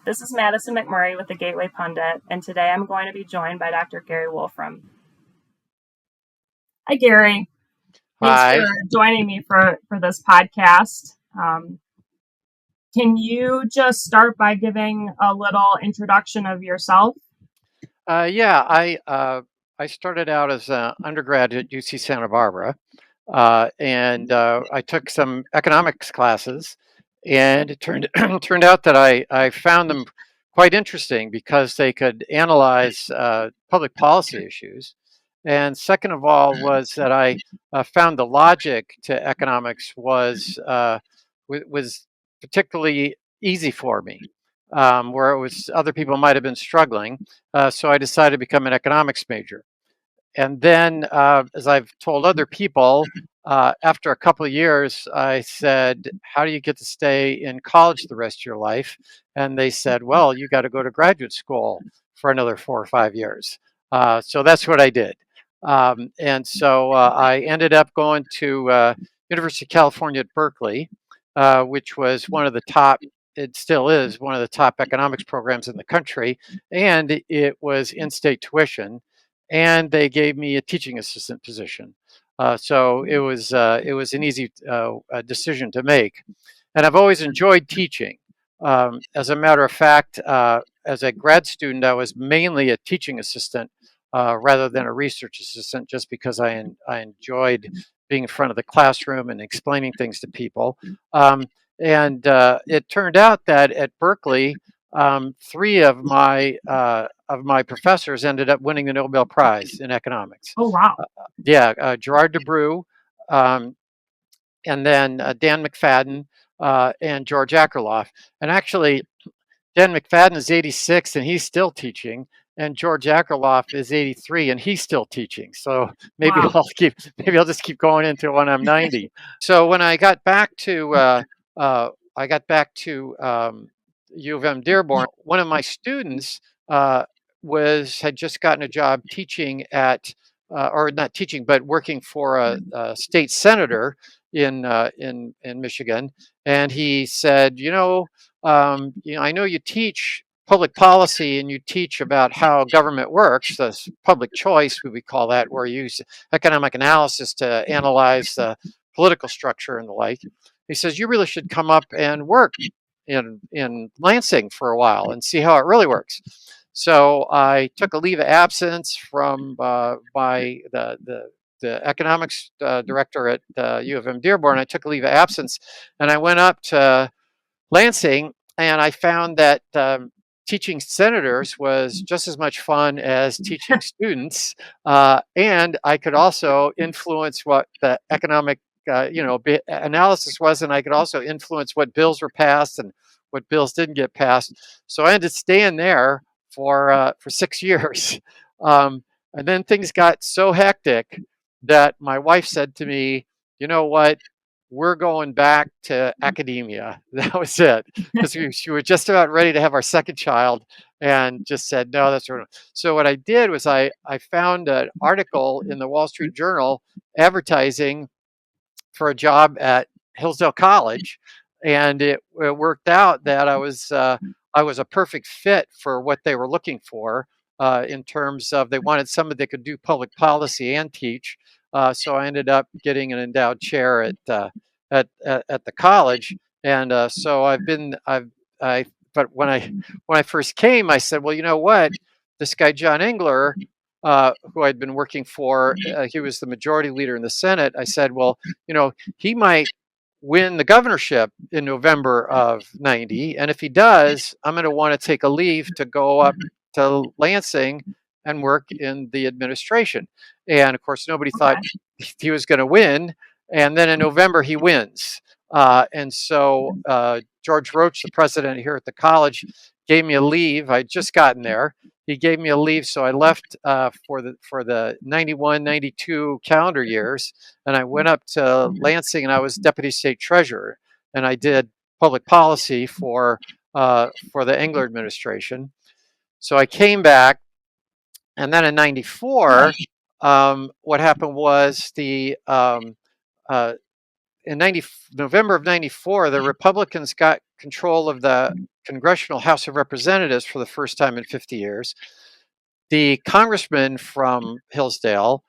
This is Madison McMurray with the Gateway Pundit, and today I'm going to be joined by Dr. Gary Wolfram. Hi, Gary. Thanks Hi. for joining me for this podcast. Can you just start by giving a little introduction of yourself? I started out as an undergrad at UC Santa Barbara, and I took some economics classes, and it turned out that I found them quite interesting because they could analyze public policy issues. And second of all was that I found the logic to economics was particularly easy for me, where it was other people might have been struggling. So I decided to become an economics major. And then, as I've told other people, after a couple of years, I said, "How do you get to stay in college the rest of your life?" And they said, "Well, you got to go to graduate school for another 4 or 5 years." So that's what I did. And so I ended up going to University of California at Berkeley, which was one of the top. It still is one of the top economics programs in the country, and it was in-state tuition, and they gave me a teaching assistant position. So it was an easy decision to make, and I've always enjoyed teaching. As a matter of fact, as a grad student, I was mainly a teaching assistant rather than a research assistant, just because I enjoyed being in front of the classroom and explaining things to people. And it turned out that at Berkeley, three of my professors ended up winning the Nobel Prize in economics. Oh, wow. Gerard Debreu, and then Dan McFadden, and George Akerlof. And actually, Dan McFadden is 86 and he's still teaching, and George Akerlof is 83 and he's still teaching. So maybe Wow. I'll just keep going until when I'm 90. So when I got back to U of M Dearborn, one of my students had just gotten a job teaching at, or not teaching, but working for a state senator in Michigan, and he said, I know you teach public policy and you teach about how government works, the public choice, we call that, where you use economic analysis to analyze the political structure and the like. He says, you really should come up and work in Lansing for a while and see how it really works. So I took a leave of absence from the economics director at U of M Dearborn. I took a leave of absence and I went up to Lansing, and I found that teaching senators was just as much fun as teaching students, and I could also influence what the economic analysis was, and I could also influence what bills were passed and what bills didn't get passed. So I ended up staying there for 6 years, and then things got so hectic that my wife said to me, "You know what? We're going back to academia." That was it, because we were just about ready to have our second child, and just said, "No, that's right." So what I did was I found an article in the Wall Street Journal advertising for a job at Hillsdale College, and it worked out that I was a perfect fit for what they were looking for, in terms of they wanted somebody that could do public policy and teach. So I ended up getting an endowed chair at the college, and so But when I first came, I said, "Well, you know what? This guy John Engler, who I'd been working for, he was the majority leader in the Senate." I said, "Well, he might win the governorship in November of '90, and if he does, I'm going to want to take a leave to go up to Lansing and work in the administration." And of course, nobody thought he was going to win. And then in November, he wins. And so George Roach, the president here at the college, gave me a leave. I'd just gotten there. He gave me a leave, so I left for the 91, 92 calendar years, and I went up to Lansing, and I was deputy state treasurer, and I did public policy for the Engler administration. So I came back, and then in '94, what happened was November of '94, the Republicans got control of the Congressional House of Representatives for the first time in 50 years. The congressman from Hillsdale,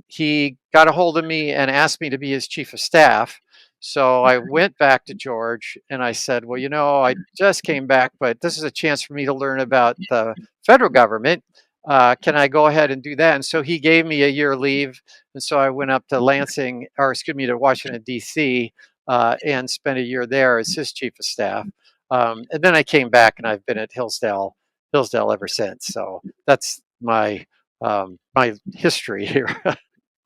he got a hold of me and asked me to be his chief of staff. So I went back to George and I said, well, I just came back, but this is a chance for me to learn about the federal government. Can I go ahead and do that? And so he gave me a year leave. And so I went up to to Washington, D.C., and spent a year there as his chief of staff. And then I came back and I've been at Hillsdale ever since. So that's my my history here.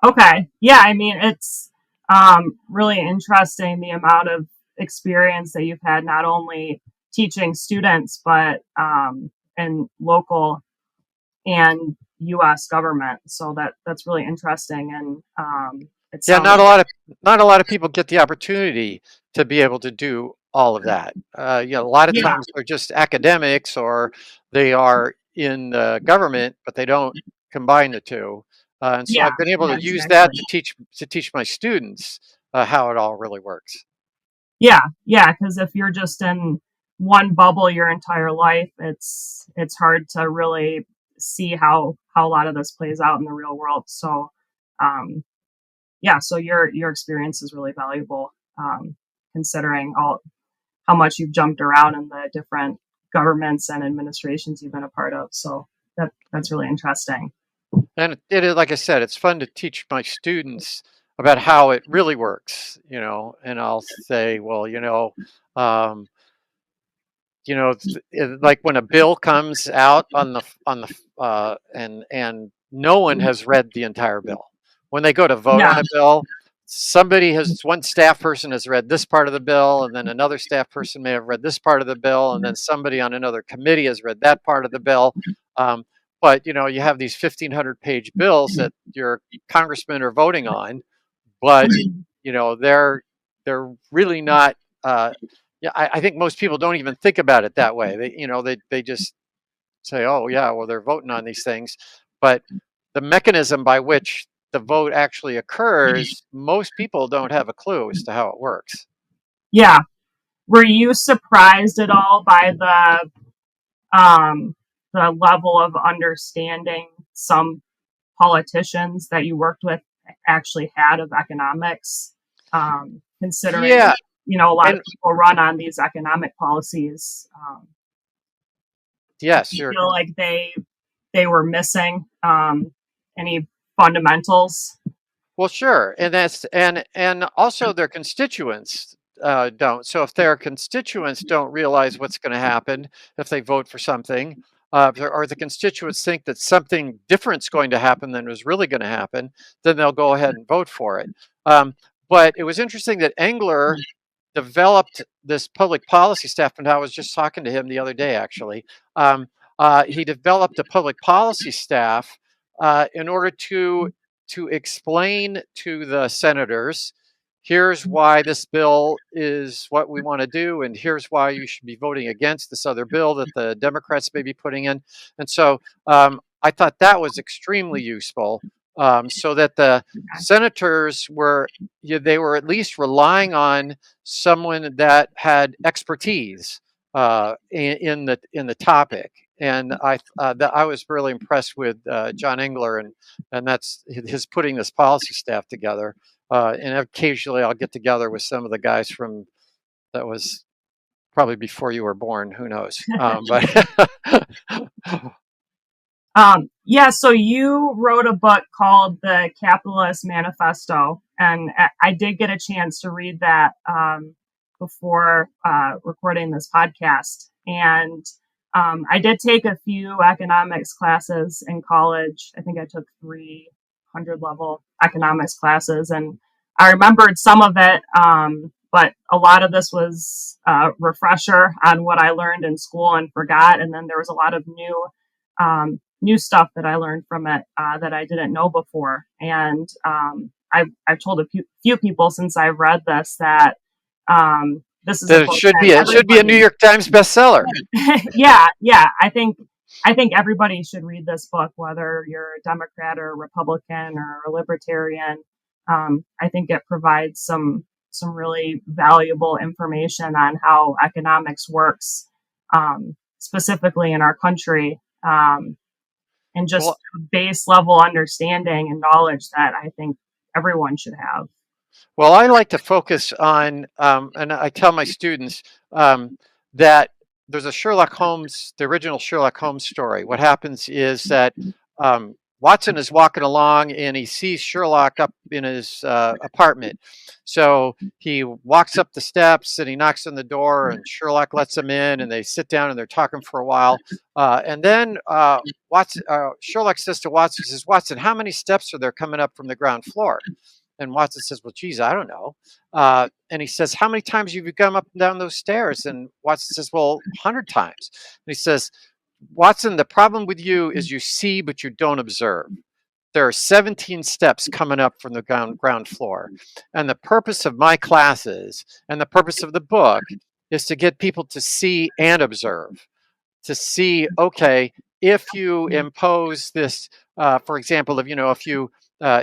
Okay. Yeah, I mean, it's really interesting the amount of experience that you've had, not only teaching students, but in local and U.S. government. So that's really interesting. And it Yeah, sounds not a lot of people get the opportunity to be able to do all of that. A lot of yeah, times they're just academics or they are in the government, but they don't combine the two. And so yeah, I've been able yeah, to use that exactly. to teach my students how it all really works. Yeah, yeah, because if you're just in one bubble your entire life, it's hard to really see how a lot of this plays out in the real world. So, um, yeah, so your experience is really valuable, considering all how much you've jumped around in the different governments and administrations you've been a part of. So that's really interesting. And it is, like I said, it's fun to teach my students about how it really works, and I'll say, well, um, like when a bill comes out and no one has read the entire bill. When they go to vote Yeah, on a bill, one staff person has read this part of the bill, and then another staff person may have read this part of the bill, and then somebody on another committee has read that part of the bill. Um, but you have these 1,500-page bills that your congressmen are voting on, but they're really not. Yeah, I think most people don't even think about it that way. They just say, "Oh, yeah, well, they're voting on these things," but the mechanism by which the vote actually occurs, most people don't have a clue as to how it works. yeah. Were you surprised at all by the level of understanding some politicians that you worked with actually had of economics, considering Yeah, a lot of and people run on these economic policies. Do yes, you you're feel like they were missing any fundamentals? well, sure, and also their constituents don't. So if their constituents don't realize what's going to happen if they vote for something, or the constituents think that something different's going to happen than was really going to happen, then they'll go ahead and vote for it. Um, but it was interesting that Engler developed this public policy staff, and I was just talking to him the other day, actually. He developed a public policy staff in order to explain to the senators, here's why this bill is what we want to do, and here's why you should be voting against this other bill that the Democrats may be putting in. And so I thought that was extremely useful, so that the senators they were at least relying on someone that had expertise in the topic. And I was really impressed with John Engler, and that's his putting this policy staff together. And occasionally I'll get together with some of the guys from that was probably before you were born. Who knows? But Yeah, so you wrote a book called The Capitalist Manifesto, and I did get a chance to read that before recording this podcast. And I did take a few economics classes in college. I think I took 300 level economics classes, and I remembered some of it, but a lot of this was a refresher on what I learned in school and forgot. And then there was a lot of new stuff that I learned from it that I didn't know before. And I've told a few people since I've read this that this is a that it book should that be a New everybody, York Times bestseller. yeah. I think everybody should read this book, whether you're a Democrat or a Republican or a Libertarian. I think it provides some some really valuable information on how economics works, specifically in our country, and just Well, base level understanding and knowledge that I think everyone should have. well, I like to focus on, and I tell my students that there's a Sherlock Holmes, the original Sherlock Holmes story. What happens is that Watson is walking along and he sees Sherlock up in his apartment. So he walks up the steps and he knocks on the door, and Sherlock lets him in, and they sit down and they're talking for a while. And then Sherlock says to Watson, he says, "Watson, how many steps are there coming up from the ground floor?" And Watson says, "Well, geez, I don't know." And he says, "How many times have you come up and down those stairs?" And Watson says, "Well, 100 times." And he says, "Watson, the problem with you is you see, but you don't observe. There are 17 steps coming up from the ground floor. And the purpose of my classes and the purpose of the book is to get people to see and observe, to see, okay, if you impose this, for example, if you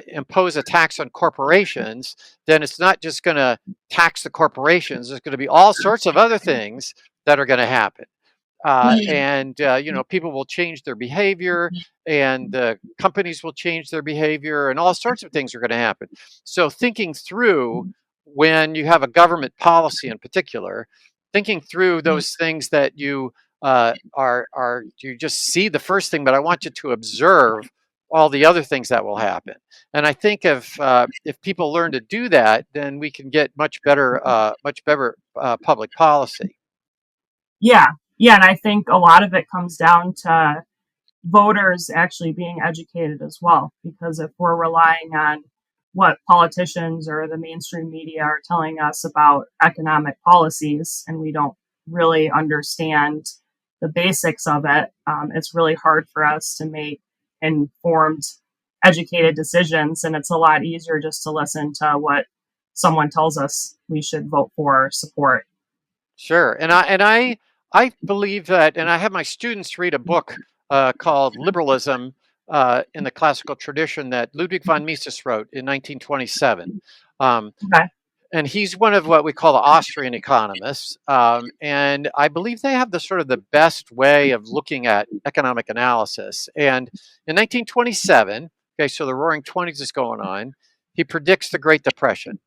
impose a tax on corporations, then it's not just going to tax the corporations. There's going to be all sorts of other things that are going to happen. And people will change their behavior, and the companies will change their behavior, and all sorts of things are going to happen. So thinking through, when you have a government policy in particular, thinking through those things that you you just see the first thing, but I want you to observe all the other things that will happen. And I think if people learn to do that, then we can get much better public policy. Yeah, yeah, and I think a lot of it comes down to voters actually being educated as well, because if we're relying on what politicians or the mainstream media are telling us about economic policies and we don't really understand the basics of it, it's really hard for us to make informed, educated decisions. And it's a lot easier just to listen to what someone tells us we should vote for or support. Sure, and I believe that, and I have my students read a book called Liberalism in the classical tradition that Ludwig von Mises wrote in 1927. Um, Okay. and he's one of what we call the Austrian economists. And I believe they have the sort of the best way of looking at economic analysis. And in 1927, okay, so the Roaring Twenties is going on. He predicts the Great Depression.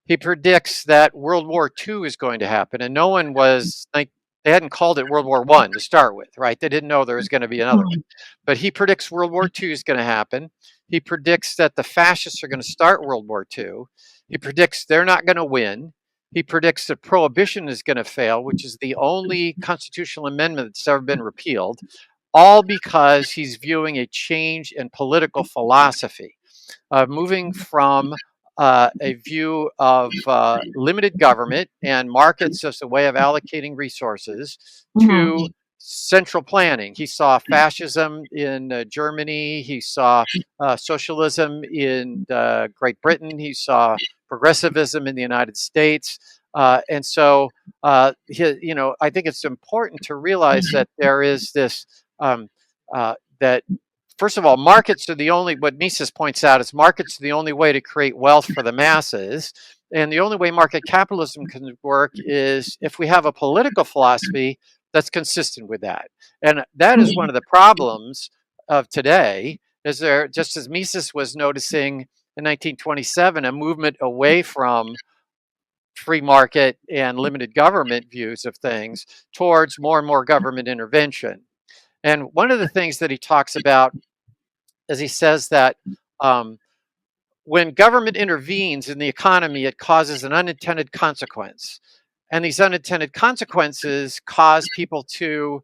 He predicts that World War II is going to happen, and no one was like, they hadn't called it World War I to start with, right? They didn't know there was going to be another one. But he predicts World War II is going to happen. He predicts that the fascists are going to start World War II. He predicts they're not going to win. He predicts that prohibition is going to fail, which is the only constitutional amendment that's ever been repealed, all because he's viewing a change in political philosophy, moving from a view of limited government and markets as a way of allocating resources Mhm. to central planning. He saw fascism in Germany. He saw socialism in Great Britain. He saw progressivism in the United States. And so, I think it's important to realize that there is this, that first of all, markets are the only, what Mises points out is markets are the only way to create wealth for the masses. And the only way market capitalism can work is if we have a political philosophy that's consistent with that. And that is one of the problems of today, is there, just as Mises was noticing in 1927, a movement away from free market and limited government views of things towards more and more government intervention. And one of the things that he talks about is he says that when government intervenes in the economy, it causes an unintended consequence. And these unintended consequences cause people to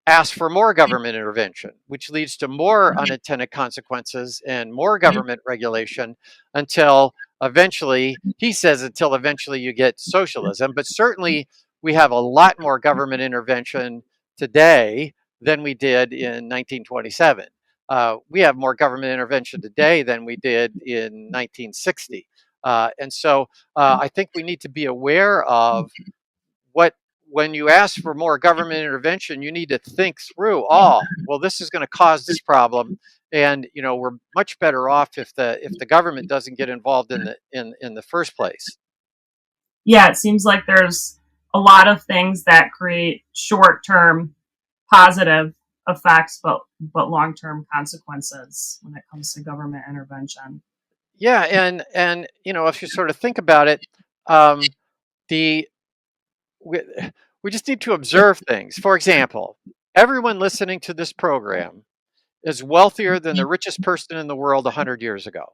ask for more government intervention, which leads to more unintended consequences and more government regulation until eventually, he says, until eventually you get socialism. But certainly, we have a lot more government intervention today than we did in 1927. We have more government intervention today than we did in 1960. And so I think we need to be aware of what, when you ask for more government intervention, you need to think through, oh, well, this is going to cause this problem. And we're much better off if the government doesn't get involved in the first place. Yeah, it seems like there's a lot of things that create short-term positive effects, but long-term consequences when it comes to government intervention. Yeah, and if you sort of think about it, um, the we, we just need to observe things. For example, everyone listening to this program is wealthier than the richest person in the world 100 years ago.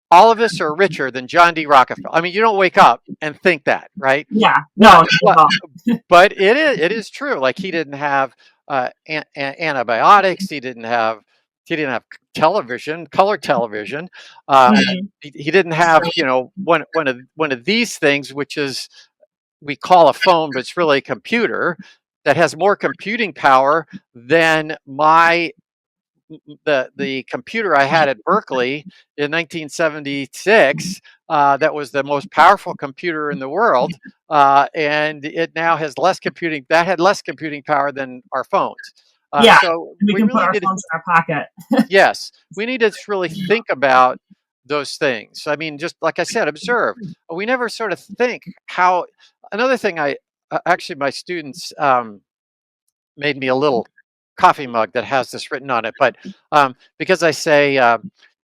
All of us are richer than John D. Rockefeller. I mean, you don't wake up and think that, right? Yeah, no, But not at all. but it is true. Like he didn't have antibiotics. He didn't have television, color television. Um, Mhm. he didn't have one of these things, which is we call a phone, but it's really a computer that has more computing power than the computer I had at Berkeley in 1976. That was the most powerful computer in the world, and it now has less computing. That had less computing power than our phones. Yeah, So we we can put really our need to, phones in our pocket. yes, we need to really think about those things. I mean, just like I said, observe. We never sort of think how. Another thing, actually my students made me a little coffee mug that has this written on it. But because I say,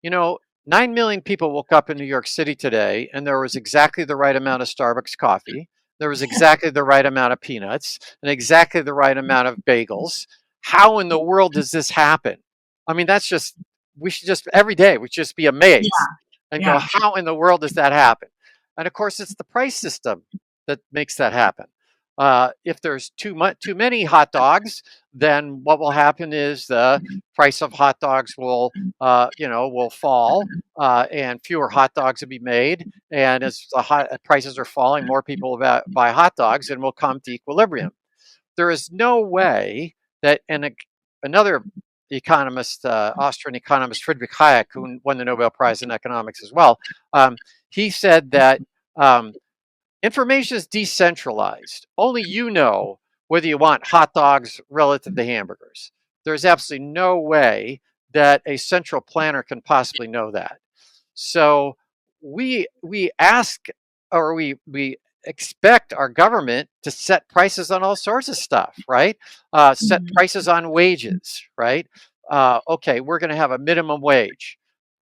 you know, 9 million people woke up in New York City today, and there was exactly the right amount of Starbucks coffee. There was exactly the right amount of peanuts and exactly the right amount of bagels. How in the world does this happen? I mean, we should just, every day, we should just be amazed and go, Yeah, how in the world does that happen? And of course, it's the price system that makes that happen. If there's too many hot dogs, then what will happen is the price of hot dogs will fall, and fewer hot dogs will be made. And as the prices are falling, more people will buy hot dogs, and we'll come to equilibrium. There is no way that, another economist, Austrian economist Friedrich Hayek, who won the Nobel Prize in economics as well, he said that. Information is decentralized. Only you know whether you want hot dogs relative to hamburgers. There's absolutely no way that a central planner can possibly know that. So we ask, or we expect our government to set prices on all sorts of stuff, right? Set mhm. prices on wages, right? Okay, we're going to have a minimum wage,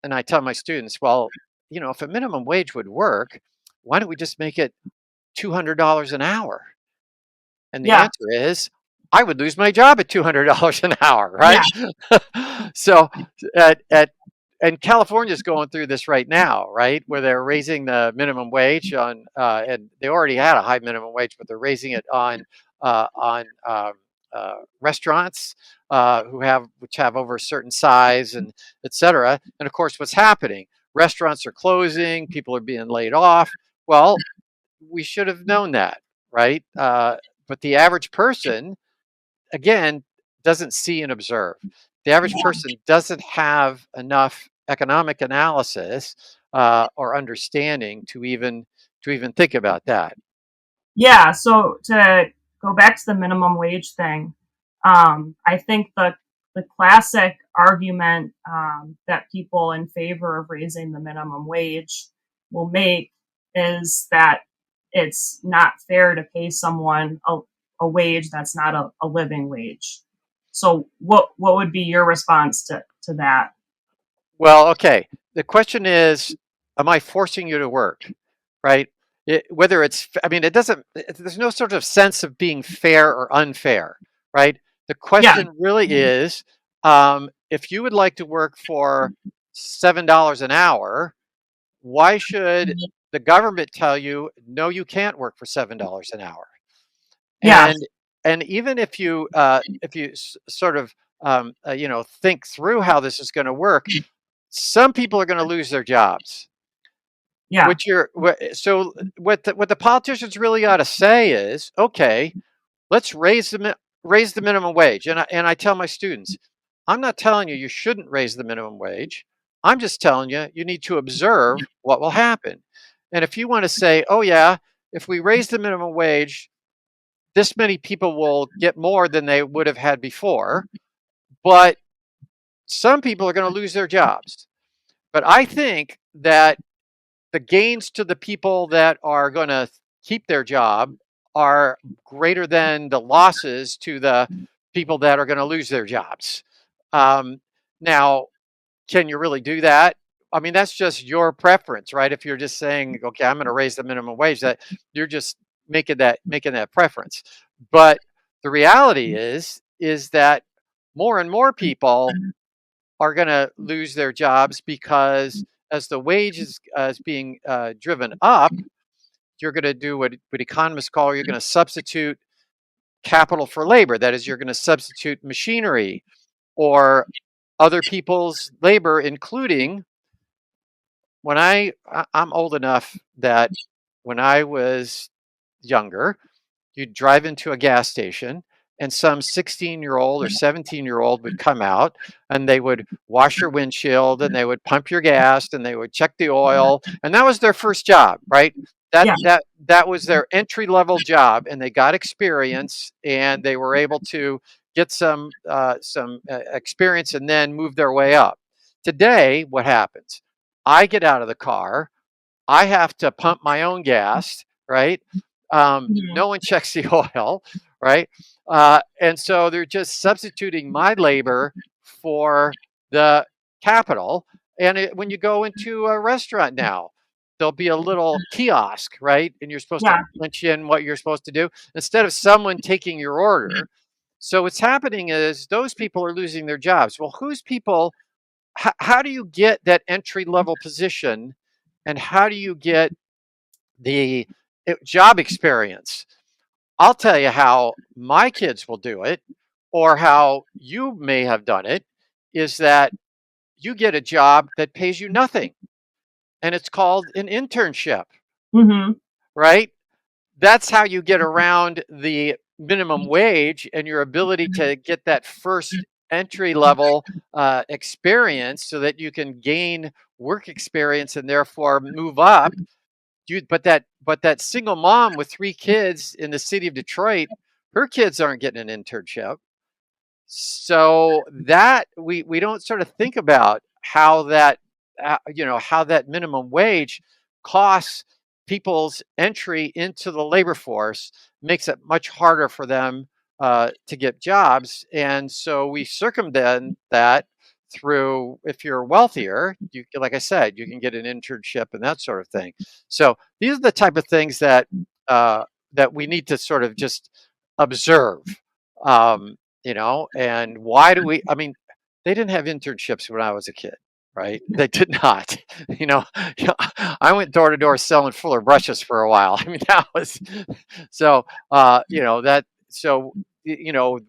and I tell my students, well, if a minimum wage would work, why don't we just make it $200 an hour? And the Yeah, answer is, I would lose my job at $200 an hour, yeah, right? So, at, at and California is going through this right now, right, where they're raising the minimum wage and they already had a high minimum wage, but they're raising it on restaurants which have over a certain size and et cetera. And of course, what's happening? Restaurants are closing, people are being laid off. Well, we should have known that, right? But the average person, again, doesn't see and observe. The average person doesn't have enough economic analysis or understanding to even think about that. yeah. So to go back to the minimum wage thing, I think the classic argument that people in favor of raising the minimum wage will make is that it's not fair to pay someone a wage that's not a living wage. So what would be your response to that? Well, okay. The question is, am I forcing you to work? Right? Whether I mean, there's no sort of sense of being fair or unfair, right? The Yeah, question really is, if you would like to work for $7 an hour, why should the government tell you, no, you can't work for $7 an hour? yeah, And even if you sort of think through how this is going to work, some people are going to lose their jobs. yeah, So what the politicians really ought to say is, okay, let's raise the minimum wage. And I tell my students, I'm not telling you shouldn't raise the minimum wage. I'm just telling you need to observe what will happen. And if you want to say, oh yeah, if we raise the minimum wage, this many people will get more than they would have had before, but some people are going to lose their jobs. But I think that the gains to the people that are going to keep their job are greater than the losses to the people that are going to lose their jobs. Now, can you really do that? I mean, that's just your preference, right? If you're just saying, okay, I'm going to raise the minimum wage, that you're just making that preference. But the reality is that more and more people are going to lose their jobs because as the wage is being driven up, you're going to do what economists call, you're going to substitute capital for labor. That is, you're going to substitute machinery or other people's labor, including I'm old enough that when I was younger, you'd drive into a gas station and some 16-year-old or 17-year-old would come out and they would wash your windshield and they would pump your gas and they would check the oil, and that was their first job, right? that Yeah. that that was their entry level job, and they got experience and they were able to get some experience and then move their way up. Today what happens? I get out of the car, I have to pump my own gas, right? Mhm. No one checks the oil, right? And so they're just substituting my labor for the capital. And when you go into a restaurant now, there'll be a little kiosk, right? And you're supposed to Yeah. punch in what you're supposed to do instead of someone taking your order. So what's happening is those people are losing their jobs. Well, whose people? How do you get that entry level position, and how do you get the job experience? I'll tell you how my kids will do it, or how you may have done it, is that you get a job that pays you nothing, and it's called an internship, Hmm. right? That's how you get around the minimum wage and your ability to get that first entry level experience so that you can gain work experience and therefore move up. But that single mom with 3 kids in the city of Detroit, her kids aren't getting an internship. So that we don't sort of think about how that how that minimum wage costs people's entry into the labor force, makes it much harder for them to get jobs, and so we circumvent that through, if you're wealthier, you, like I said, you can get an internship and that sort of thing. So these are the type of things that we need to sort of just observe. Um, and why do we? I mean, they didn't have internships when I was a kid, right? They did not. You know, I went door to door selling Fuller brushes for a while. I mean, that was so. That so.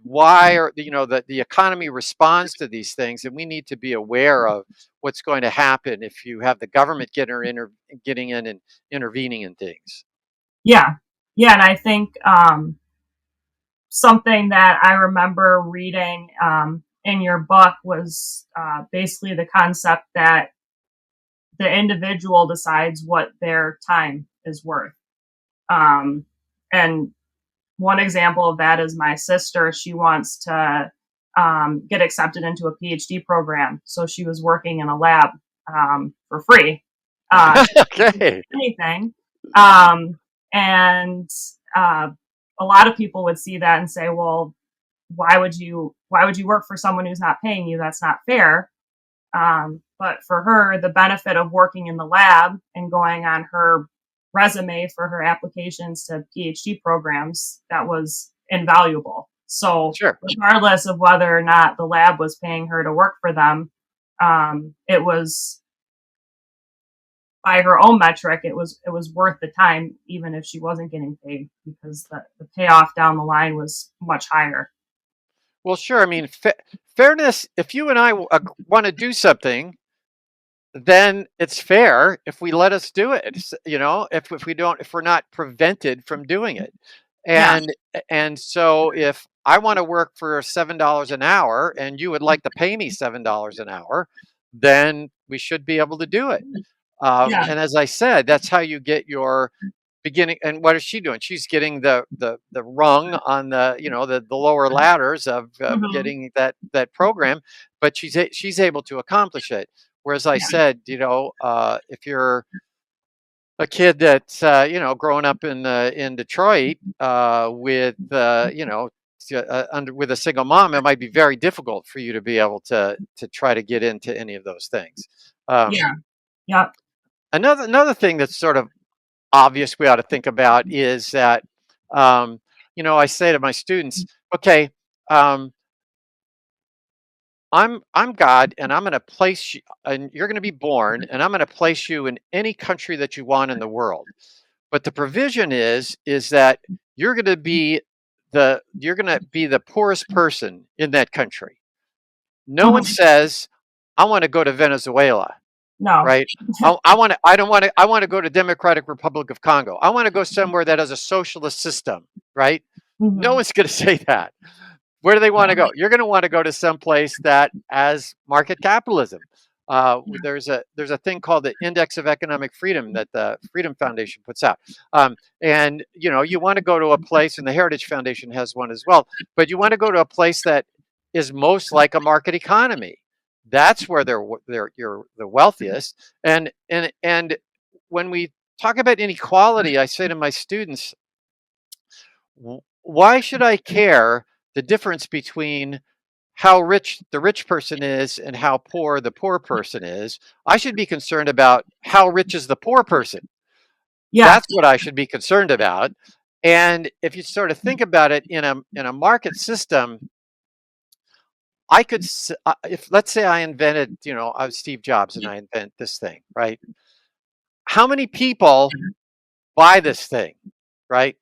Why are the economy responds to these things, and we need to be aware of what's going to happen if you have the government getting in and intervening in things. Yeah. Yeah. And I think something that I remember reading in your book was basically the concept that the individual decides what their time is worth. And one example of that is my sister. She wants to get accepted into a PhD program. So she was working in a lab for free. Okay. Anything. And a lot of people would see that and say, well, why would you work for someone who's not paying you? That's not fair. But for her, the benefit of working in the lab and going on her resume for her applications to PhD programs, that was invaluable. So Sure. regardless of whether or not the lab was paying her to work for them, it was, by her own metric, it was worth the time, even if she wasn't getting paid, because the payoff down the line was much higher. Well, sure. I mean, fairness. If you and I want to do something, then it's fair if we let us do it. If we don't, if we're not prevented from doing it, Yeah. and so if I want to work for $7 an hour and you would like to pay me $7 an hour, then we should be able to do it. Yeah. And as I said, that's how you get your beginning. And what is she doing? She's getting the rung on the lower ladders of Hmm. getting that program, but she's able to accomplish it. Whereas I Yeah. said, if a kid that's growing up in Detroit with with a single mom, it might be very difficult for you to be able to try to get into any of those things. Yeah. Yep. Another thing that's sort of obvious we ought to think about is that I say to my students, okay, I'm God, and I'm going to place you, and you're going to be born, and I'm going to place you in any country that you want in the world. But the provision is that you're going to be the poorest person in that country. No one Mhm. says, I want to go to Venezuela, No. right? I want to go to Democratic Republic of Congo. I want to go somewhere that has a socialist system, right? No Mhm. one's going to say that. Where do they want to go? You're going to want to go to some place that has market capitalism. There's a thing called the Index of Economic Freedom that the Freedom Foundation puts out, and you want to go to a place, and the Heritage Foundation has one as well. But you want to go to a place that is most like a market economy. That's where you're the wealthiest. And when we talk about inequality, I say to my students, why should I care the difference between how rich the rich person is and how poor the poor person is? I should be concerned about how rich is the poor person. Yes. That's what I should be concerned about. And if you sort of think about it in a market system, I could, if let's say I invented, I was Steve Jobs and I invent this thing, right? How many people buy this thing, right?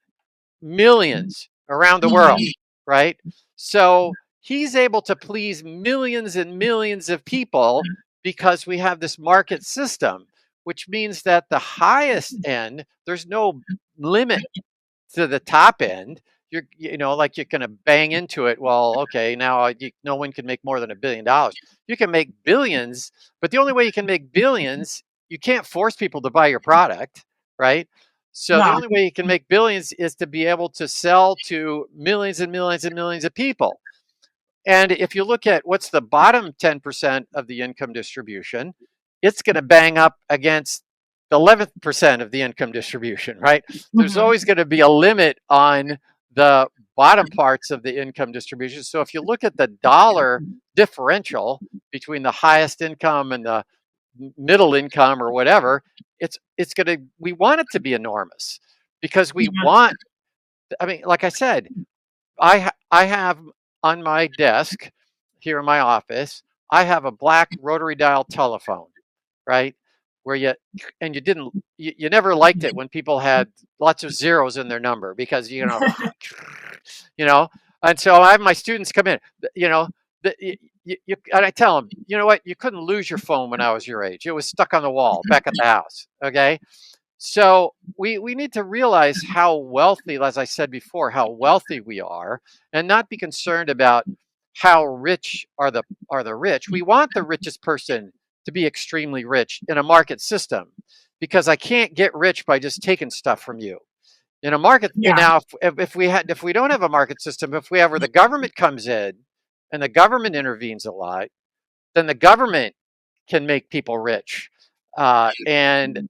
Millions around the world, right? So he's able to please millions and millions of people because we have this market system, which means that the highest end, there's no limit to the top end. Like you're going to bang into it. Well, okay, now no one can make more than $1 billion. You can make billions, but the only way you can make billions, you can't force people to buy your product, right? So the No. only way you can make billions is to be able to sell to millions and millions and millions of people. And if you look at what's the bottom 10% of the income distribution, it's going to bang up against the 11th% of the income distribution, right? There's Mhm. always going to be a limit on the bottom parts of the income distribution. So if you look at the dollar differential between the highest income and the middle income or whatever, we want it to be enormous because we Yeah. want, I mean, like I said, I have on my desk here in my office, I have a black rotary dial telephone, right? Where you never liked it when people had lots of zeros in their number because you know, and so I have my students come in, you know, and I tell them, you know what, you couldn't lose your phone when I was your age. It was stuck on the wall back at the house. Okay, so we need to realize how wealthy, as I said before, how wealthy we are, and not be concerned about how rich are the rich. We want the richest person to be extremely rich in a market system, because I can't get rich by just taking stuff from you. In a market, Yeah. now if we don't have a market system, if we have where the government comes in and the government intervenes a lot, then the government can make people rich. And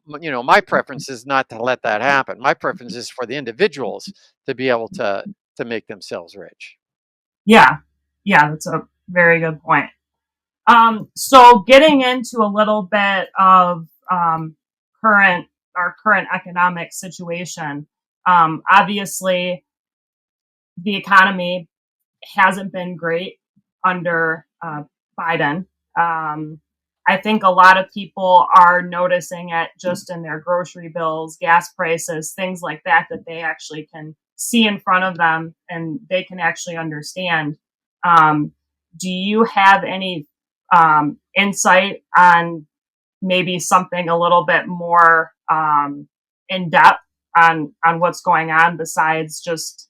my preference is not to let that happen. My preference is for the individuals to be able to make themselves rich. Yeah. Yeah. That's a very good point. So getting into a little bit of current our current economic situation. Obviously, the economy hasn't been great under Biden. I think a lot of people are noticing it just in their grocery bills, gas prices, things like that, that they actually can see in front of them and they can actually understand. Um, do you have any insight on maybe something a little bit more in depth on what's going on besides just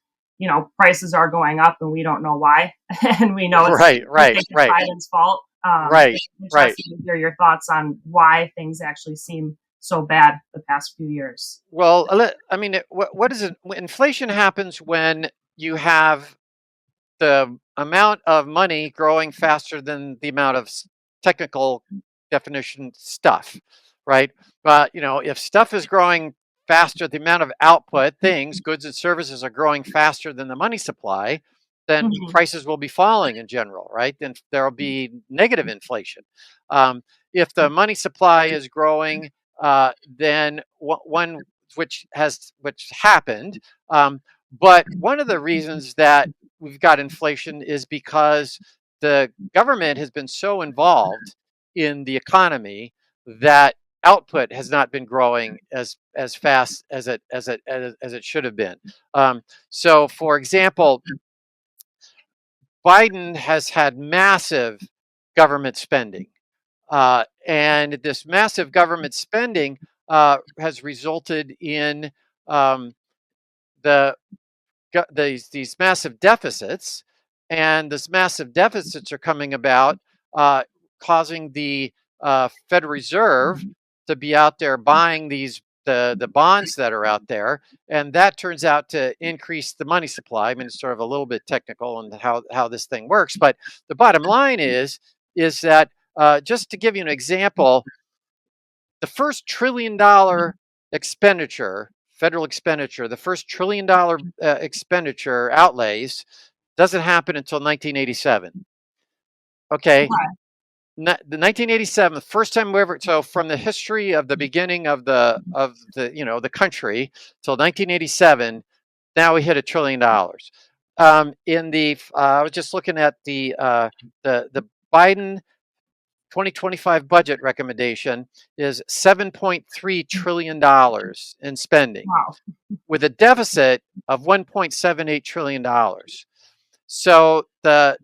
prices are going up and we don't know why and we know it's Right, we right, think it's right, Biden's fault. right, right. Interested to hear your thoughts on why things actually seem so bad the past few years. Well, I mean, what is it? Inflation happens when you have the amount of money growing faster than the amount of technical definition stuff, right? But if stuff is growing faster, the amount of output, things, goods and services are growing faster than the money supply, then prices will be falling in general, right? Then there will be negative inflation. If the money supply is growing, then one which happened. But one of the reasons that we've got inflation is because the government has been so involved in the economy that output has not been growing as fast as it should have been. So, for example, Biden has had massive government spending, and this massive government spending has resulted in um, the these massive deficits, and this massive deficits are coming about, uh, causing the Federal Reserve to be out there buying the bonds that are out there, and that turns out to increase the money supply. I mean, it's sort of a little bit technical on how this thing works, but the bottom line is that just to give you an example, the first $1 trillion expenditure, federal expenditure, the first $1 trillion expenditure outlays doesn't happen until 1987. Okay. The 1987, the first time we ever, so from the history of the beginning of the country till 1987, now we hit $1 trillion. I was just looking at the Biden 2025 budget recommendation is $7.3 trillion in spending, Wow. with a deficit of $1.78 trillion. So the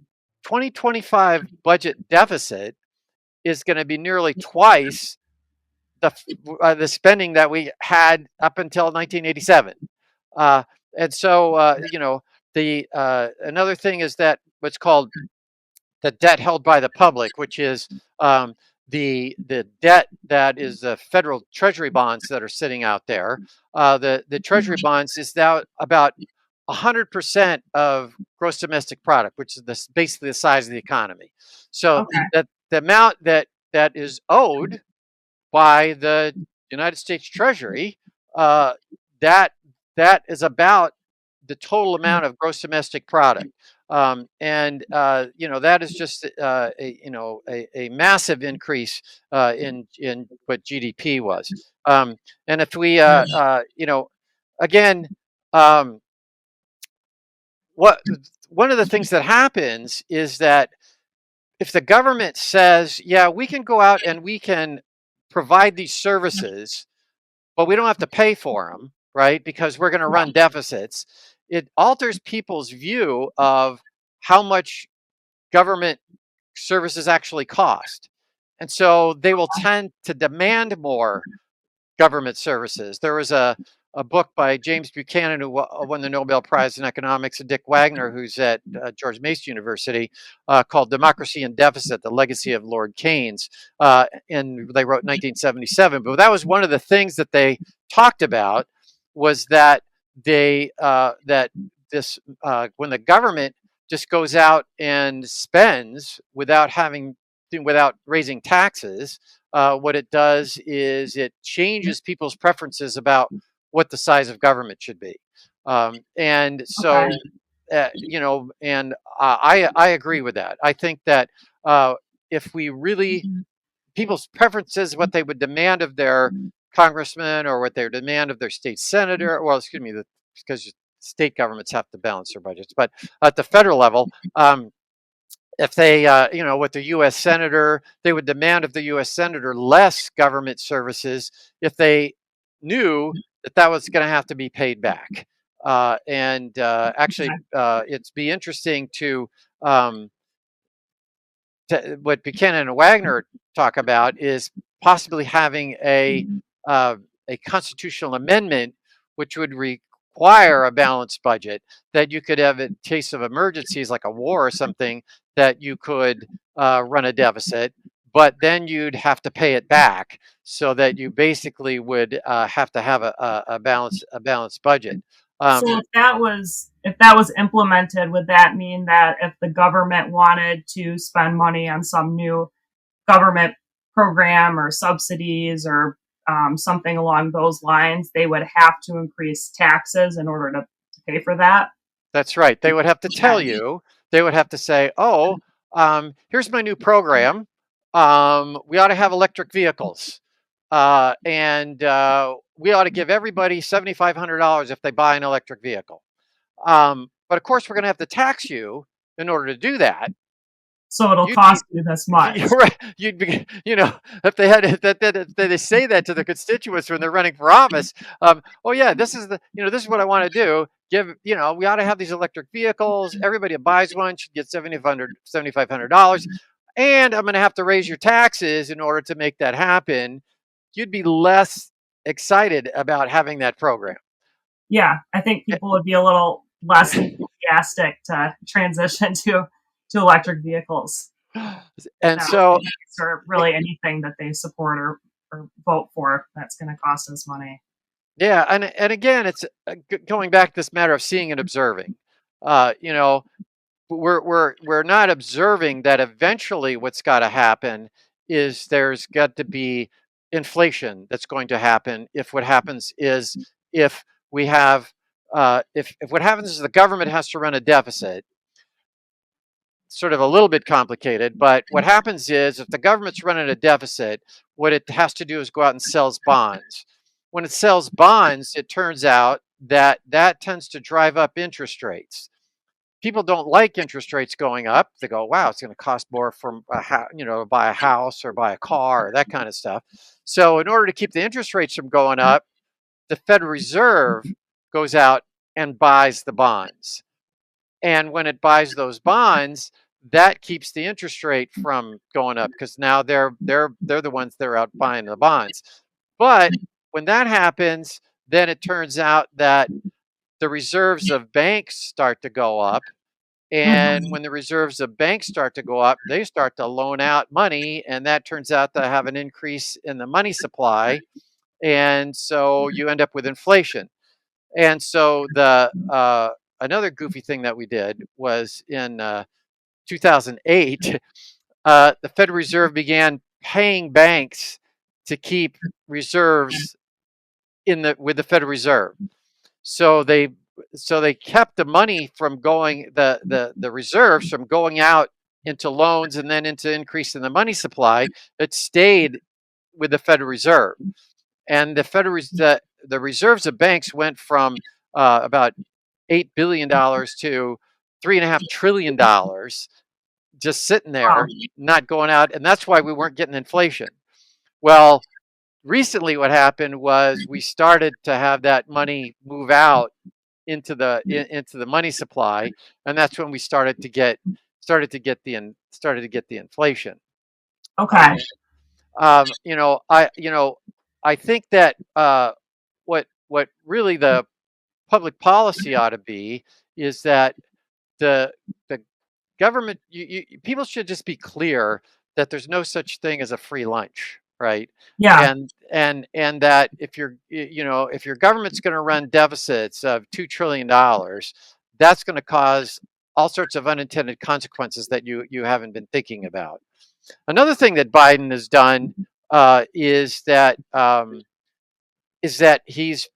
2025 budget deficit is going to be nearly twice the spending that we had up until 1987. And so, the another thing is that what's called the debt held by the public, which is the debt that is the federal treasury bonds that are sitting out there. The treasury bonds is now about 100% of gross domestic product, which is basically the size of the economy. So that the amount that is owed by the United States Treasury, that is about the total amount of gross domestic product. And that is just a massive increase in what GDP was. And if we again, what one of the things that happens is that if the government says, yeah, we can go out and we can provide these services, but we don't have to pay for them, right? Because we're going to run deficits. It alters people's view of how much government services actually cost. And so they will tend to demand more government services. There was a book by James Buchanan, who won the Nobel Prize in Economics, and Dick Wagner, who's at George Mason University, called Democracy in Deficit, The Legacy of Lord Keynes. And they wrote in 1977. But that was one of the things that they talked about, was that when the government just goes out and spends without raising taxes, what it does is it changes people's preferences about what the size of government should be. And so, and I agree with that. I think that if we really, people's preferences, what they would demand of their congressman or what they demand of their state senator, well, excuse me, because state governments have to balance their budgets, but at the federal level, if they, with the U.S. senator, they would demand of the U.S. senator less government services if they knew that was going to have to be paid back. Actually, it'd be interesting to what Buchanan and Wagner talk about is possibly having a constitutional amendment which would require a balanced budget, that you could have in case of emergencies like a war or something, that you could run a deficit, but then you'd have to pay it back, so that you basically would have to have a balanced budget. So if that was implemented, would that mean that if the government wanted to spend money on some new government program or subsidies or something along those lines, they would have to increase taxes in order to pay for that. That's right. They would have to tell you, they would have to say, oh, here's my new program. We ought to have electric vehicles. And we ought to give everybody $7,500 if they buy an electric vehicle. But of course, we're going to have to tax you in order to do that. So it'll cost you this much. Right. You'd be, if they had if they say that to their constituents when they're running for office. Oh yeah, this is this is what I want to do. We ought to have these electric vehicles. Everybody who buys one should get $7,500, and I'm going to have to raise your taxes in order to make that happen. You'd be less excited about having that program. Yeah, I think people would be a little less enthusiastic to transition to electric vehicles. And so, or really anything that they support or vote for that's going to cost us money. Yeah, and again, it's going back to this matter of seeing and observing. We're not observing that eventually what's got to happen is there's got to be inflation that's going to happen. If what happens is if we have if what happens is the government has to run a deficit. Sort of a little bit complicated, but what happens is if the government's running a deficit, what it has to do is go out and sells bonds. When it sells bonds, it turns out that tends to drive up interest rates. People don't like interest rates going up. They go, wow, it's going to cost more from to buy a house or buy a car or that kind of stuff. So in order to keep the interest rates from going up, the Federal Reserve goes out and buys the bonds. And when it buys those bonds, that keeps the interest rate from going up because now they're the ones that are out buying the bonds. But when that happens, then it turns out that the reserves of banks start to go up. And when the reserves of banks start to go up, they start to loan out money, and that turns out to have an increase in the money supply. And so you end up with inflation. And so another goofy thing that we did was in 2008, the Federal Reserve began paying banks to keep reserves with the Federal Reserve. So they kept the money from going the reserves from going out into loans and then into increase in the money supply. It stayed with the Federal Reserve, and the reserves of banks went from about $8 billion to $3.5 trillion just sitting there, not going out. And that's why we weren't getting inflation. Well, recently what happened was we started to have that money move out into the money supply. And that's when we started to get the inflation. Okay. I think that what really the public policy ought to be is that the government, people should just be clear that there's no such thing as a free lunch, right? Yeah. And that if your government's going to run deficits of $2 trillion, that's going to cause all sorts of unintended consequences that you haven't been thinking about. Another thing that Biden has done is that he's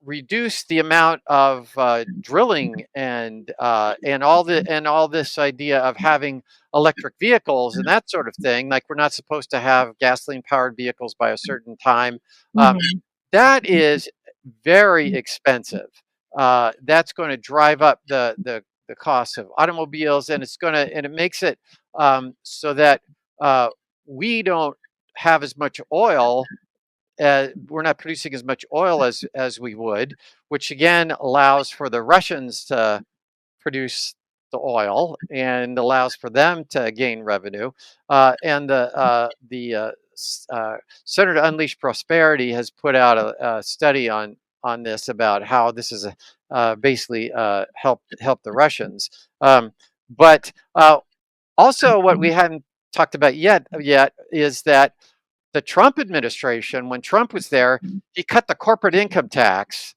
reduced the amount of drilling and all this idea of having electric vehicles and that sort of thing. Like we're not supposed to have gasoline powered vehicles by a certain time. That is very expensive. That's going to drive up the cost of automobiles, and it makes it so that we don't have as much oil. We're not producing as much oil as we would, which again allows for the Russians to produce the oil and allows for them to gain revenue. And the Center to Unleash Prosperity has put out a study on this about how this is basically help the Russians. But also, what we haven't talked about yet is that the Trump administration, when Trump was there, he cut the corporate income tax,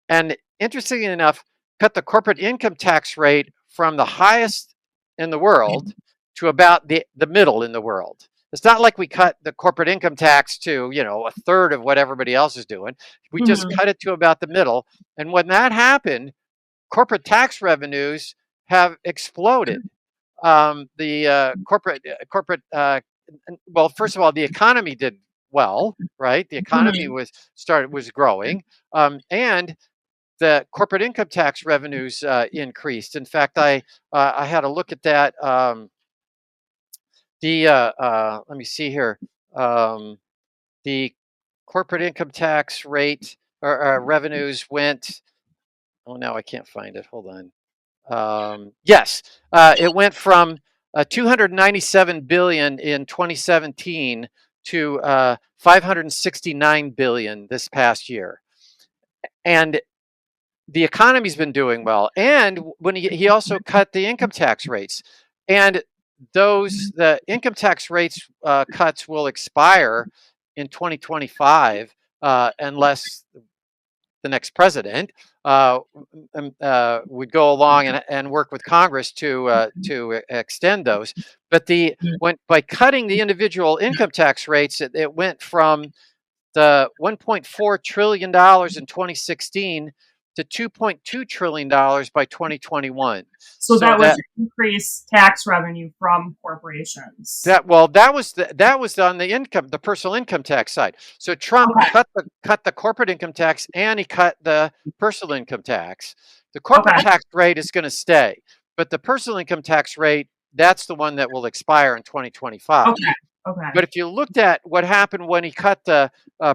and interestingly enough, cut the corporate income tax rate from the highest in the world to about the middle in the world. It's not like we cut the corporate income tax to, a third of what everybody else is doing. We just cut it to about the middle. And when that happened, corporate tax revenues have exploded. The well, first of all, the economy did well, right? The economy was growing, and the corporate income tax revenues increased. In fact, I had a look at that. Let me see here. The corporate income tax rate or revenues went. Oh, now I can't find it. Hold on. Yes, it went from 297 billion in 2017 to 569 billion this past year, and the economy's been doing well. And when he also cut the income tax rates, and the income tax rates cuts will expire in 2025 unless the next president would go along and work with Congress to extend those. But by cutting the individual income tax rates, it went from the $1.4 trillion in 2016 to $2.2 trillion by 2021. So that was increased tax revenue from corporations. That was on the personal income tax side. So Trump cut the corporate income tax and he cut the personal income tax. The corporate tax rate is going to stay, but the personal income tax rate, that's the one that will expire in 2025. But if you looked at what happened when he cut the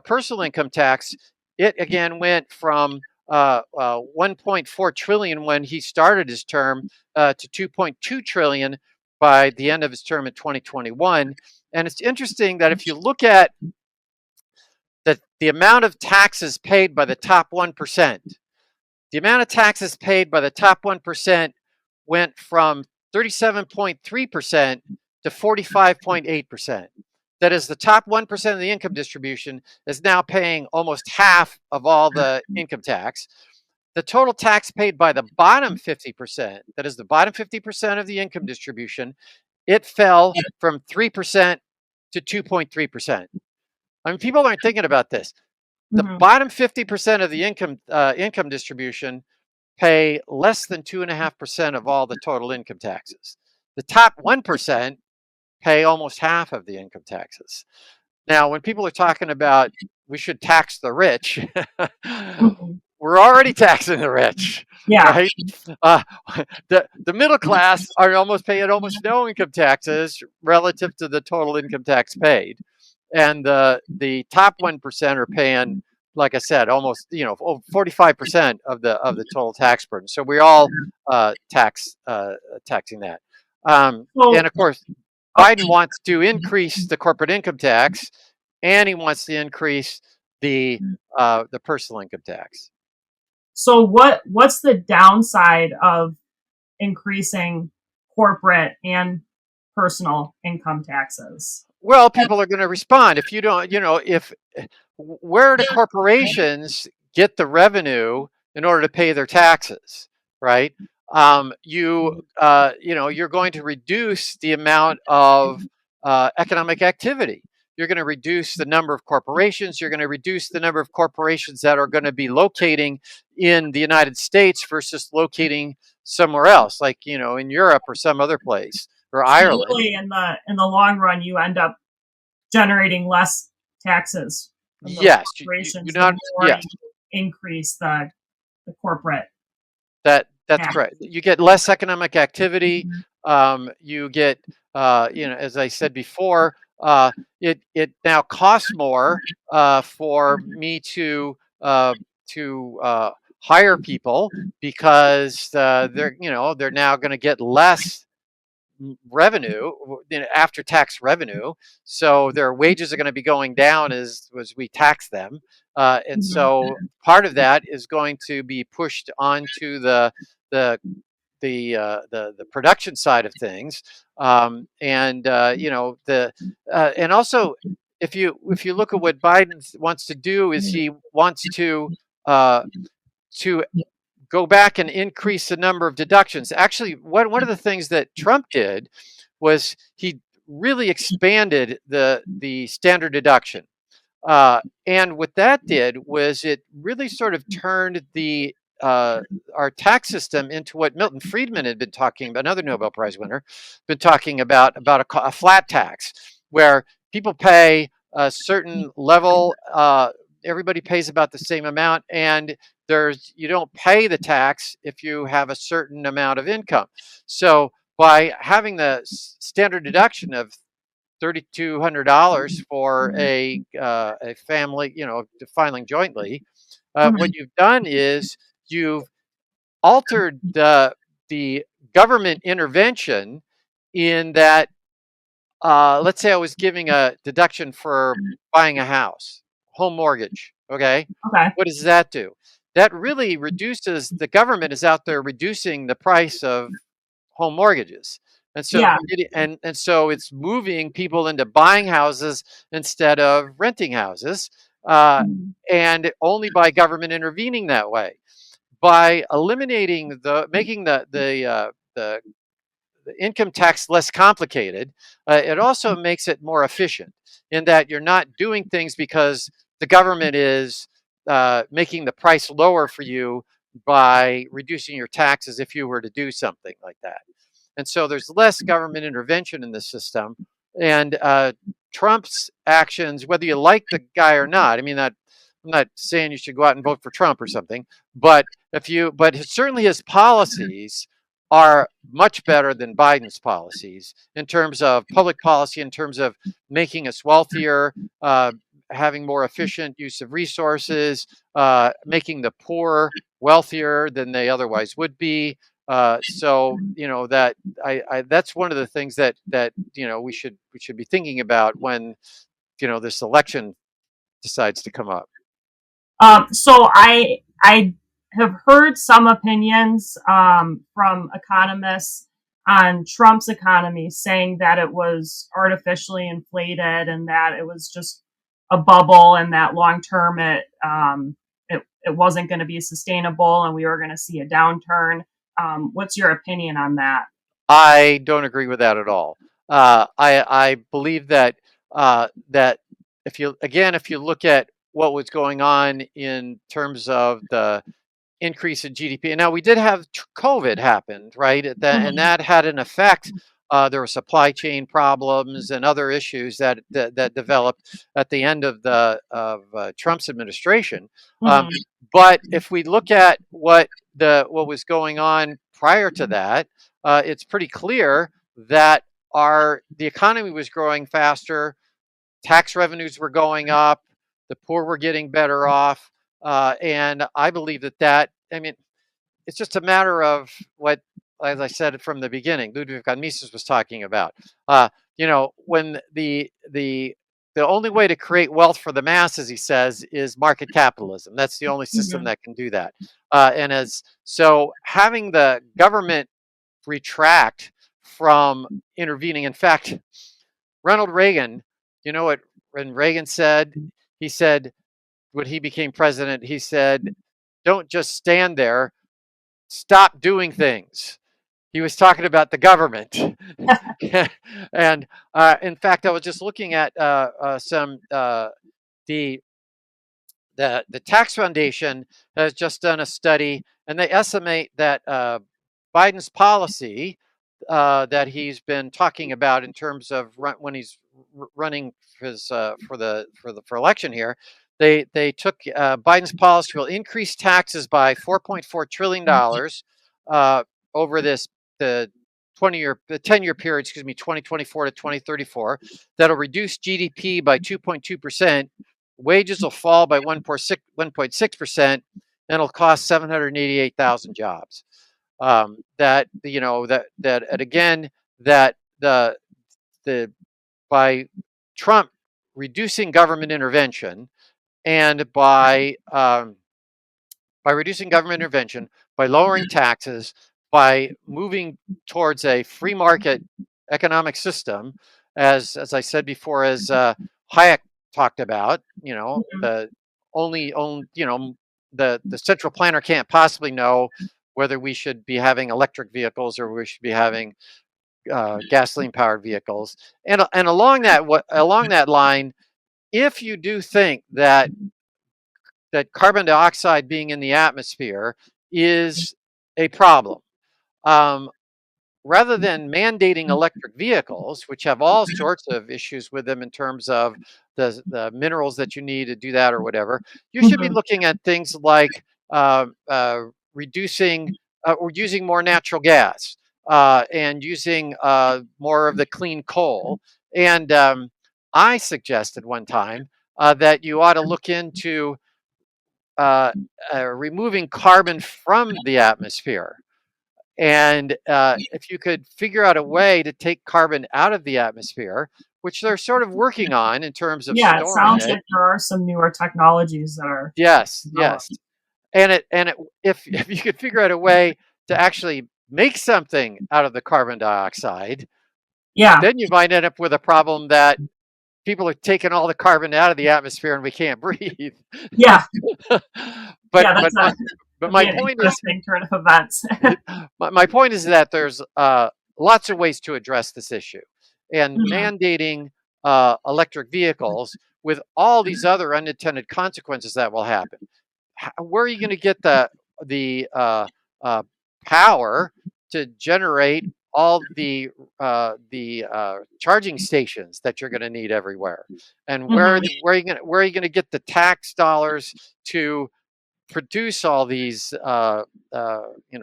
personal income tax, it again went from 1.4 trillion when he started his term to 2.2 trillion by the end of his term in 2021. And it's interesting that if you look at the amount of taxes paid by the top 1%, the amount of taxes paid by the top 1% went from 37.3% to 45.8%. That is, the top 1% of the income distribution is now paying almost half of all the income tax. The total tax paid by the bottom 50%, that is the bottom 50% of the income distribution, it fell from 3% to 2.3%. I mean, people aren't thinking about this. The bottom 50% of the income distribution pay less than 2.5% of all the total income taxes. The top 1% pay almost half of the income taxes. Now, when people are talking about we should tax the rich, we're already taxing the rich, right? The middle class are paying almost no income taxes relative to the total income tax paid, and the top 1% are paying, like I said, almost 45% of the total tax burden. So we're all taxing that, and of course, Biden wants to increase the corporate income tax, and he wants to increase the personal income tax. So what's the downside of increasing corporate and personal income taxes? Well, people are going to respond. If you don't, where do corporations get the revenue in order to pay their taxes, right? You're going to reduce the amount of economic activity. You're going to reduce the number of corporations. You're going to reduce the number of corporations that are going to be locating in the United States versus locating somewhere else, like in Europe or some other place, or Ireland. Really, in the long run, you end up generating less taxes. Yes, increase the corporate. That's correct. You get less economic activity. You get, as I said before, it now costs more for me to hire people because they're now going to get less revenue, after tax revenue, so their wages are going to be going down as we tax them, and so part of that is going to be pushed onto the production side of things, and also if you look at what Biden wants to do, is he wants to go back and increase the number of deductions. Actually, one of the things that Trump did was he really expanded the standard deduction. And what that did was it really sort of turned our tax system into what Milton Friedman had been talking about, another Nobel Prize winner, been talking about a flat tax, where people pay a certain level, everybody pays about the same amount, and you don't pay the tax if you have a certain amount of income. So by having the standard deduction of $3,200 for a family, filing jointly, what you've done is you've altered the government intervention in that. Let's say I was giving a deduction for buying a house, home mortgage. Okay, Okay. what does that do? That really reduces, the government is out there reducing the price of home mortgages. And so Yeah. and so it's moving people into buying houses instead of renting houses, and only by government intervening that way. By eliminating making the income tax less complicated, it also makes it more efficient in that you're not doing things because the government is making the price lower for you by reducing your taxes if you were to do something like that. And so there's less government intervention in the system. And Trump's actions, whether you like the guy or not, I mean, I'm not saying you should go out and vote for Trump or something, but certainly his policies are much better than Biden's policies in terms of public policy, in terms of making us wealthier, having more efficient use of resources, making the poor wealthier than they otherwise would be. So that's one of the things that we should be thinking about when this election decides to come up. So I have heard some opinions from economists on Trump's economy saying that it was artificially inflated and that it was just a bubble and that long term it wasn't going to be sustainable and we were going to see a downturn. What's your opinion on that? I don't agree with that at all. I believe that that if you look at what was going on in terms of the increase in GDP, and now we did have COVID happened, right? And that had an effect. There were supply chain problems and other issues that developed at the end of Trump's administration. But if we look at what was going on prior to that, it's pretty clear that the economy was growing faster, tax revenues were going up, the poor were getting better off, and I believe that. I mean, it's just a matter of what, as I said from the beginning, Ludwig von Mises was talking about. When the only way to create wealth for the masses, he says, is market capitalism. That's the only system that can do that. So having the government retract from intervening. In fact, Ronald Reagan, when Reagan said, he said, when he became president, he said, don't just stand there, stop doing things. He was talking about the government. And in fact, I was just looking at the Tax Foundation has just done a study, and they estimate that Biden's policy that he's been talking about in terms of when he's running for election here, they took Biden's policy will increase taxes by $4.4 trillion over the 10-year period, 2024 to 2034. That'll reduce GDP by 2.2%. Wages will fall by 1.6%, and it'll cost 788,000 jobs. That by Trump reducing government intervention and by reducing government intervention, by lowering taxes, by moving towards a free market economic system, as I said before, as Hayek talked about, the central planner can't possibly know whether we should be having electric vehicles or we should be having gasoline-powered vehicles. And along that line, if you do think that carbon dioxide being in the atmosphere is a problem, um, rather than mandating electric vehicles, which have all sorts of issues with them in terms of the minerals that you need to do that or whatever, you should be Mhm. looking at things like uh, uh, reducing or using more natural gas and using more of the clean coal. And I suggested one time that you ought to look into removing carbon from the atmosphere. And if you could figure out a way to take carbon out of the atmosphere, which they're sort of working on in terms of Yeah, it storing sounds it. like there are some newer technologies that are Yes, developed. yes. And if you could figure out a way to actually make something out of the carbon dioxide, Yeah, then you might end up with a problem that people are taking all the carbon out of the atmosphere and we can't breathe. yeah, but yeah. but my but That'd be my an point is interesting turn of events. my point is that there's lots of ways to address this issue, and Mhm. mandating electric vehicles with all these other unintended consequences that will happen. Where are you going to get the uh, power to generate all the charging stations that you're going to need everywhere? And Mhm. where are you going to get the tax dollars to produce all these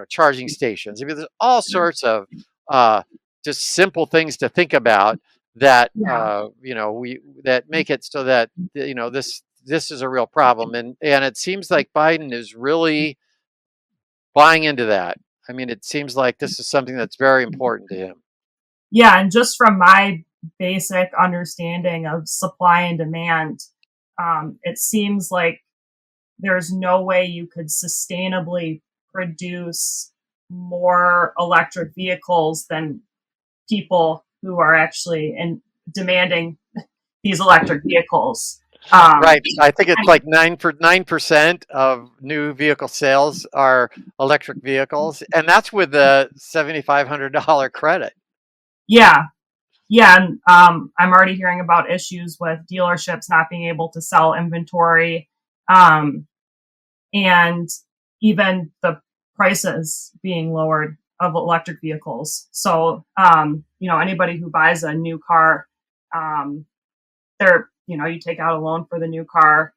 charging stations? I mean, there's all sorts of uh, just simple things to think about that Yeah, we that make it so that this is a real problem, and it seems like Biden is really buying into that. I mean, it seems like this is something that's very important to him. yeah. And just from my basic understanding of supply and demand, it seems like there's no way you could sustainably produce more electric vehicles than people who are actually demanding these electric vehicles. Um, Right. I think it's like 9% of new vehicle sales are electric vehicles, and that's with the $7,500 credit. yeah, yeah, and I'm already hearing about issues with dealerships not being able to sell inventory, um, and even the prices being lowered of electric vehicles. So, anybody who buys a new car, um, you take out a loan for the new car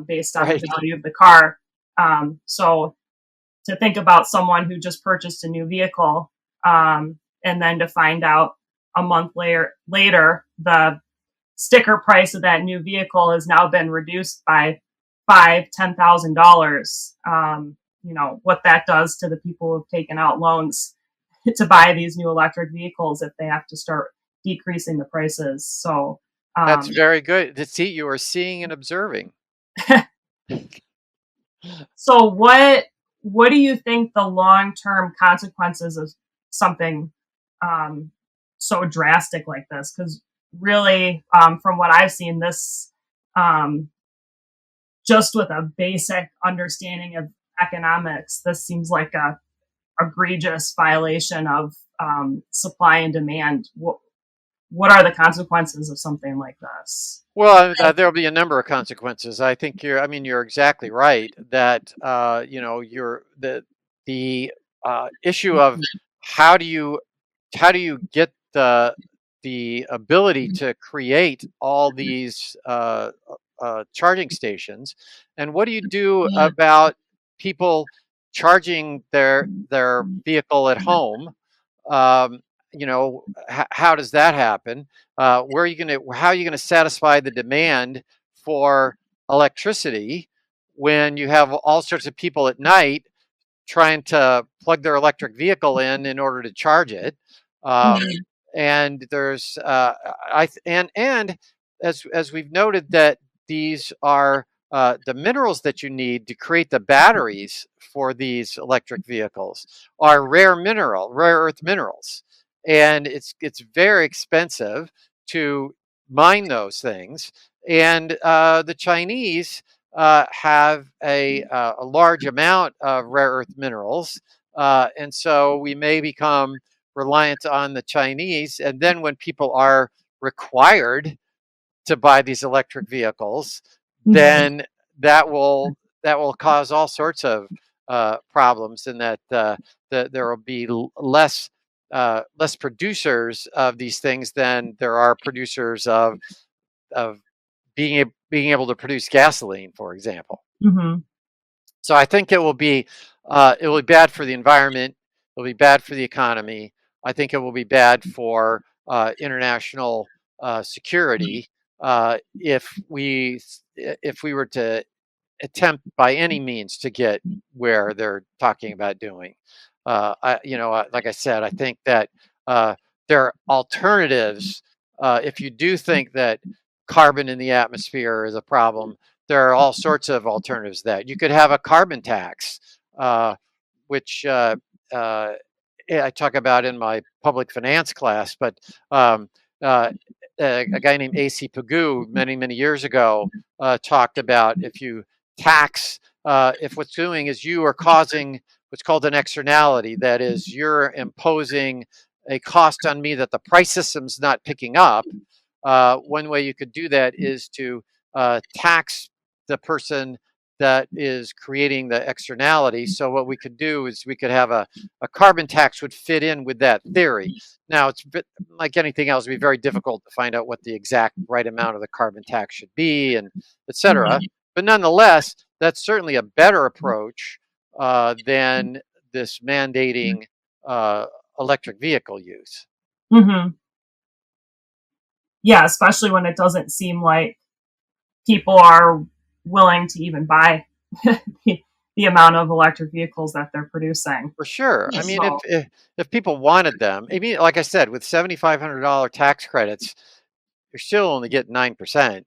based on the Right. value of the car. So to think about someone who just purchased a new vehicle and then to find out a month later the sticker price of that new vehicle has now been reduced by $5,000-$10,000. What that does to the people who've taken out loans to buy these new electric vehicles if they have to start decreasing the prices. So That's um, very good. To see, you are seeing and observing. so what do you think the long term consequences of something um, so drastic like this? Because really, from what I've seen, this um, just with a basic understanding of economics, this seems like a egregious violation of supply and demand. What are the consequences of something like this? Well, there'll be a number of consequences. I mean, you're exactly right that you're the issue of how do you get the ability to create all these charging stations, and what do you do about people charging their vehicle at home? um, how does that happen? How are you going to satisfy the demand for electricity when you have all sorts of people at night trying to plug their electric vehicle in order to charge it? um, Mhm. and there's and as we've noted that these are the minerals that you need to create the batteries for these electric vehicles are rare earth minerals, and it's very expensive to mine those things. And the Chinese have a large amount of rare earth minerals, and so we may become reliant on the Chinese. And then when people are required to buy these electric vehicles, then that will cause all sorts of problems, and that there will be less producers of these things than there are producers of being able to produce gasoline, for example. Mm-hmm. So I think it will be bad for the environment. It will be bad for the economy. I think it will be bad for international security if we were to attempt by any means to get where they're talking about doing. Like I said, I think that there are alternatives. If you do think that carbon in the atmosphere is a problem, there are all sorts of alternatives. That you could have a carbon tax, which I talk about in my public finance class. But uh, a guy named A.C. Pagoo many years ago talked about if you tax, if what's doing is you are causing what's called an externality. That is, you're imposing a cost on me that the price system's not picking up. One way you could do that is to tax the person that is creating the externality. So what we could do is we could have a carbon tax would fit in with that theory. Now, it's like anything else, it'd be very difficult to find out what the exact right amount of the carbon tax should be, and et cetera. But nonetheless, that's certainly a better approach than this mandating electric vehicle use. Mm-hmm. Yeah, especially when it doesn't seem like people are willing to even buy the amount of electric vehicles that they're producing. For sure. I mean, if people wanted them, I mean, like I said, with $7,500 tax credits, you're still only getting 9%.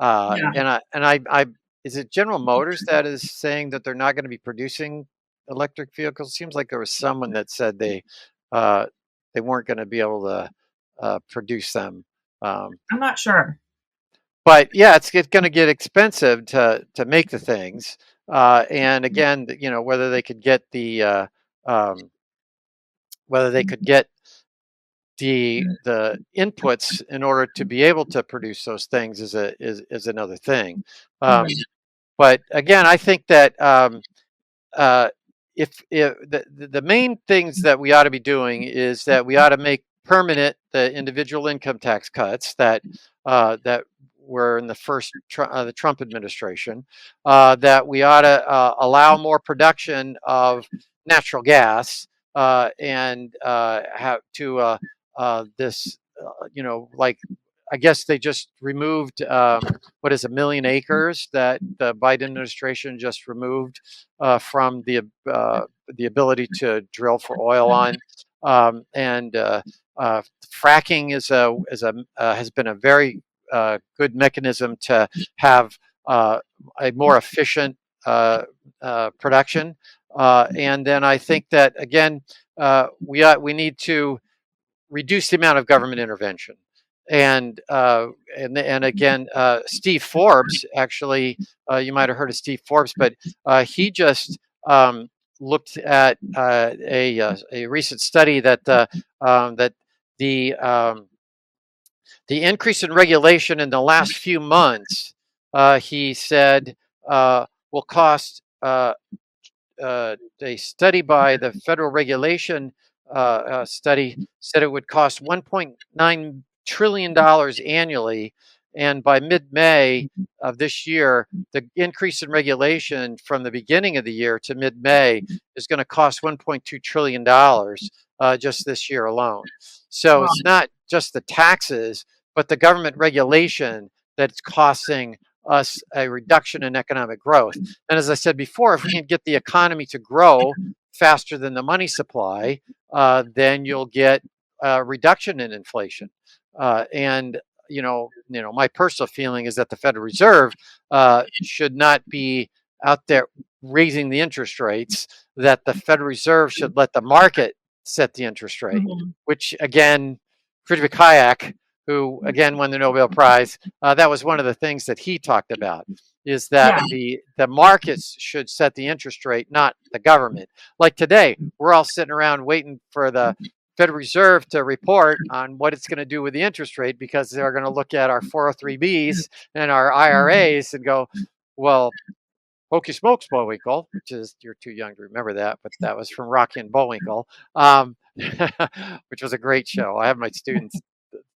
Yeah. And is it General Motors that is saying that they're not going to be producing electric vehicles? Seems like there was someone that said they weren't going to be able to produce them. I'm not sure. But yeah, it's going to get expensive to make the things. And again, whether they could get the inputs in order to be able to produce those things is another thing. But again, I think that if the main things that we ought to be doing is that we ought to make permanent the individual income tax cuts that were in the the Trump administration, that we ought to allow more production of natural gas and have to this, like, I guess they just removed what is 1 million acres that the Biden administration just removed from the ability to drill for oil on, and fracking has been a very good mechanism to have a more efficient production. And then I think that again we need to reduce the amount of government intervention. And again, Steve Forbes, actually, you might have heard of Steve Forbes, but he just looked at a recent study that the increase in regulation in the last few months, he said, will cost. A study by the Federal Regulation study said it would cost $1.9 trillion annually. And by mid-May of this year, the increase in regulation from the beginning of the year to mid-May is going to cost $1.2 trillion just this year alone. So it's not just the taxes, but the government regulation that's costing us a reduction in economic growth. And as I said before, if we can get the economy to grow faster than the money supply, then you'll get a reduction in inflation. And my personal feeling is that the Federal Reserve should not be out there raising the interest rates. That the Federal Reserve should let the market set the interest rate, which again, Friedrich Hayek, who again won the Nobel Prize, that was one of the things that he talked about, is that the markets should set the interest rate, not the government. Like today, we're all sitting around waiting for the Federal Reserve to report on what it's going to do with the interest rate, because they're going to look at our 403Bs and our IRAs and go, well, Hokey Smokes Bullwinkle, which is, you're too young to remember that, but that was from Rocky and Bullwinkle, which was a great show. I have my students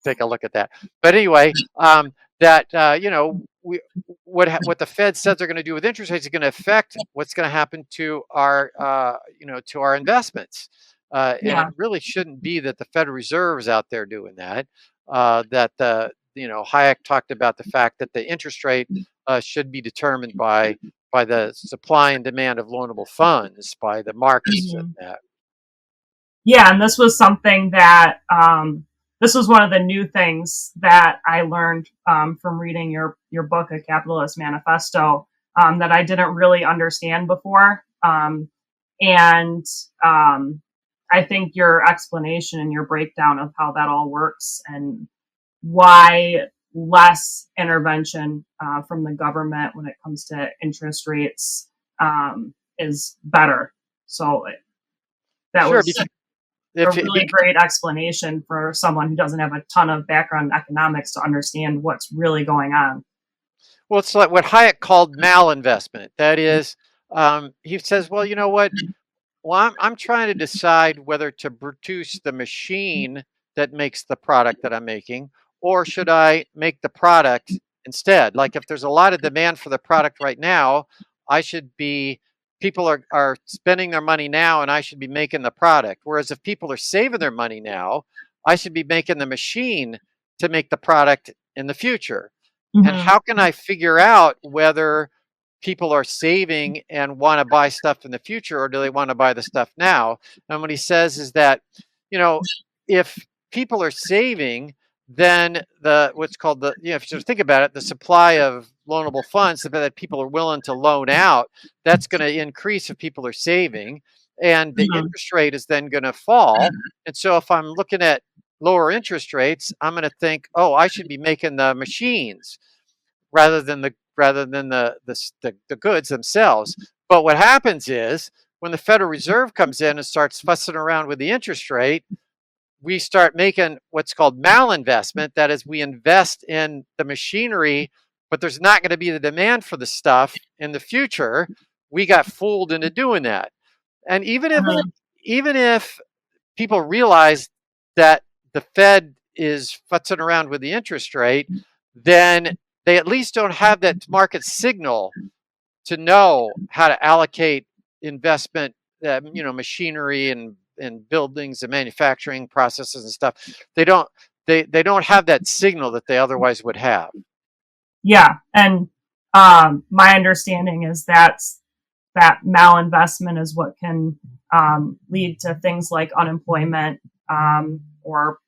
take a look at that. But anyway, what the Fed says they're going to do with interest rates is going to affect what's going to happen to our to our investments. And it really shouldn't be that the Federal Reserve is out there doing that. Hayek talked about the fact that the interest rate should be determined by the supply and demand of loanable funds, by the markets. And that. Yeah, and this was something that this was one of the new things that I learned from reading your book, A Capitalist Manifesto, that I didn't really understand before. I think your explanation and your breakdown of how that all works and why less intervention from the government when it comes to interest rates is better. So that was a really great explanation for someone who doesn't have a ton of background in economics to understand what's really going on. Well, it's like what Hayek called malinvestment. That is, he says, well, you know what? Well, I'm trying to decide whether to produce the machine that makes the product that I'm making, or should I make the product instead? Like if there's a lot of demand for the product right now, people are spending their money now and I should be making the product. Whereas if people are saving their money now, I should be making the machine to make the product in the future. Mm-hmm. And how can I figure out whether people are saving and want to buy stuff in the future, or do they want to buy the stuff now? And what he says is that, if people are saving, then if you think about it, the supply of loanable funds that people are willing to loan out, that's going to increase if people are saving, and the interest rate is then going to fall. And so if I'm looking at lower interest rates, I'm going to think, oh, I should be making the machines rather than the goods themselves. But what happens is when the Federal Reserve comes in and starts fussing around with the interest rate, we start making what's called malinvestment. That is, we invest in the machinery, but there's not going to be the demand for the stuff in the future. We got fooled into doing that. And even if people realize that the Fed is futzing around with the interest rate, then they at least don't have that market signal to know how to allocate investment, machinery and buildings and manufacturing processes and stuff. They don't have that signal that they otherwise would have. Yeah, and my understanding is that malinvestment is what can lead to things like unemployment or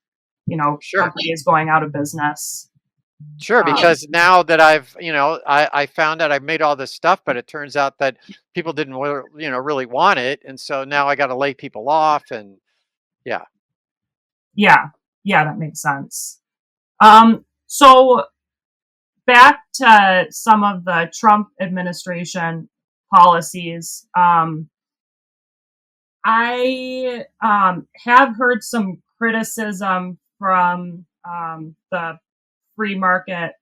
companies going out of business. Sure, because now that I've, I found out I've made all this stuff, but it turns out that people didn't, really want it. And so now I got to lay people off and yeah. Yeah, that makes sense. So back to some of the Trump administration policies, I have heard some criticism from the free market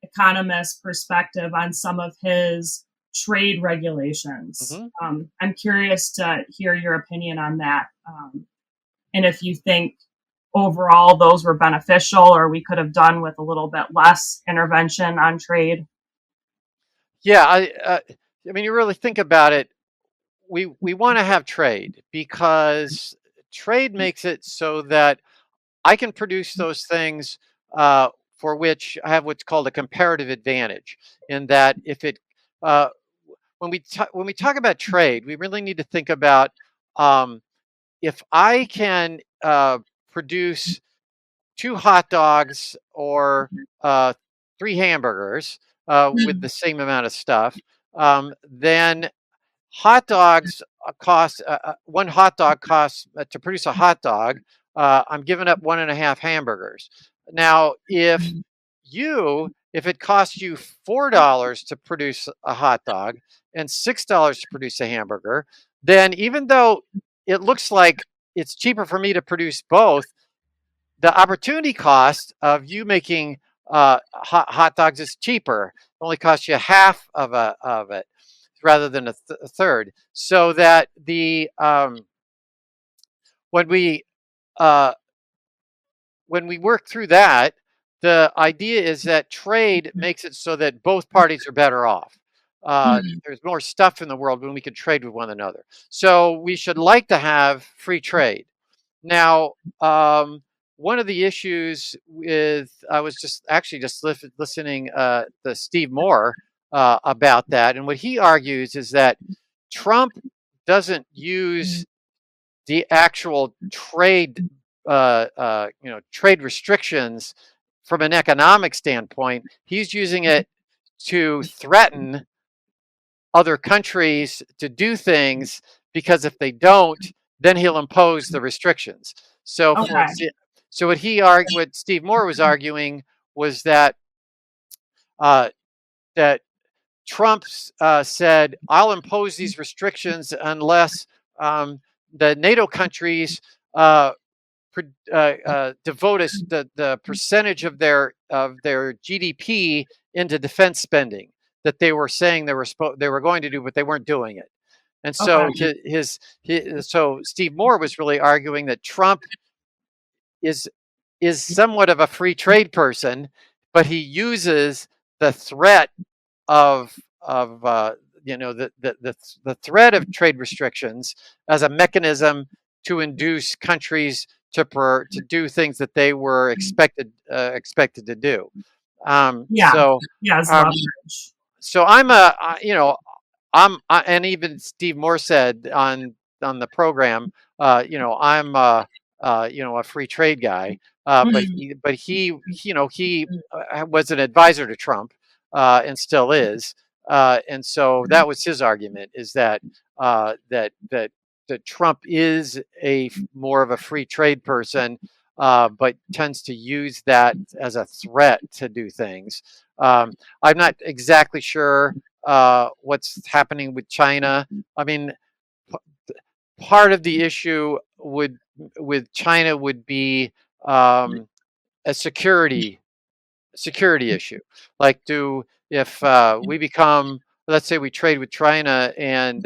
economist perspective on some of his trade regulations. Mm-hmm. I'm curious to hear your opinion on that. And if you think overall those were beneficial or we could have done with a little bit less intervention on trade. Yeah, I mean, you really think about it. We want to have trade because trade makes it so that I can produce those things for which I have what's called a comparative advantage. In that, if it when we talk about trade, we really need to think about if I can produce 2 hot dogs or 3 hamburgers with the same amount of stuff, then hot dogs cost 1 hot dog costs to produce a hot dog. I'm giving up 1.5 hamburgers. Now, if it costs you $4 to produce a hot dog and $6 to produce a hamburger, then even though it looks like it's cheaper for me to produce both, the opportunity cost of you making hot dogs is cheaper. It only costs you half of it rather than a third. So that when we uh, when we work through that, the idea is that trade makes it so that both parties are better off. There's more stuff in the world when we can trade with one another. So we should like to have free trade. Now, one of the issues with I was just listening to Steve Moore about that, and what he argues is that Trump doesn't use the actual trade restrictions from an economic standpoint. He's using it to threaten other countries to do things, because if they don't, then he'll impose the restrictions. So Okay. so what Steve Moore was arguing was that that Trump said, "I'll impose these restrictions unless the NATO countries devote the percentage of their GDP into defense spending that they were saying they were going to do, but they weren't doing it." And so Okay. so Steve Moore was really arguing that Trump is somewhat of a free trade person, but he uses the threat of the threat of trade restrictions as a mechanism to induce countries to do things that they were expected to do. Yeah. Yeah, it's Um, leverage. so and even Steve Moore said on the program, I'm a free trade guy, he was an advisor to Trump, and still is, and so that was his argument, is that that Trump is more of a free trade person, but tends to use that as a threat to do things. I'm not exactly sure what's happening with China. I mean, part of the issue with China would be a security issue. Like, if we become, let's say we trade with China, and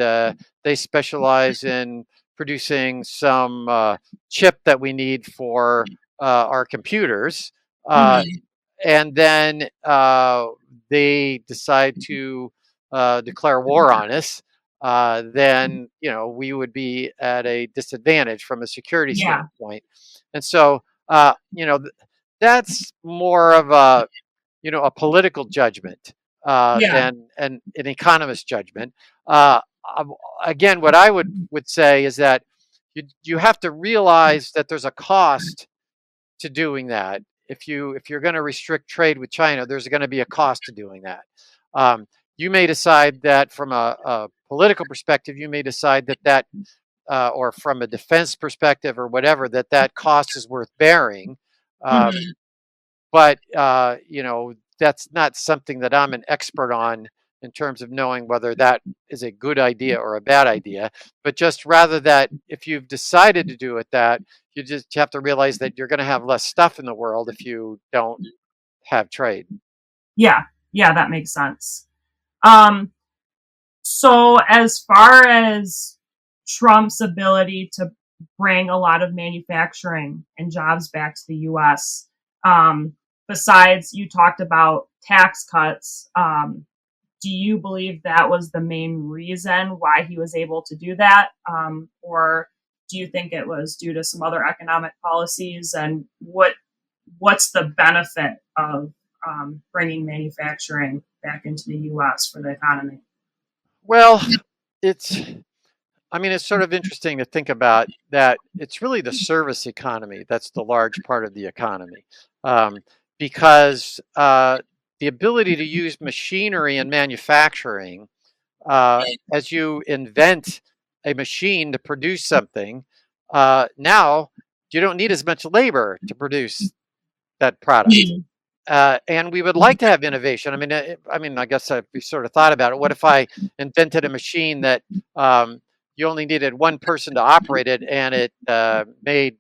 they specialize in producing some chip that we need for our computers, and then they decide to declare war on us, then we would be at a disadvantage from a security Yeah. standpoint. And so that's more of a political judgment Yeah. than an economist judgment. Uh, Again, what I would say is that you have to realize that there's a cost to doing that. If you're going to restrict trade with China, there's going to be a cost to doing that. You may decide that from a political perspective, you may decide that or from a defense perspective or whatever, that cost is worth bearing. But that's not something that I'm an expert on in terms of knowing whether that is a good idea or a bad idea. But just rather that if you've decided to do it, that you have to realize that you're going to have less stuff in the world if you don't have trade. Yeah. Yeah, that makes sense. Um, so as far as Trump's ability to bring a lot of manufacturing and jobs back to the US, besides you talked about tax cuts, do you believe that was the main reason why he was able to do that? Or do you think it was due to some other economic policies? And what's the benefit of bringing manufacturing back into the U.S. for the economy? Well, it's it's sort of interesting to think about that. It's really the service economy that's the large part of the economy, um, because the ability to use machinery in manufacturing, as you invent a machine to produce something, now you don't need as much labor to produce that product. And we would like to have innovation. I guess we sort of thought about it. What if I invented a machine that you only needed one person to operate it, and it made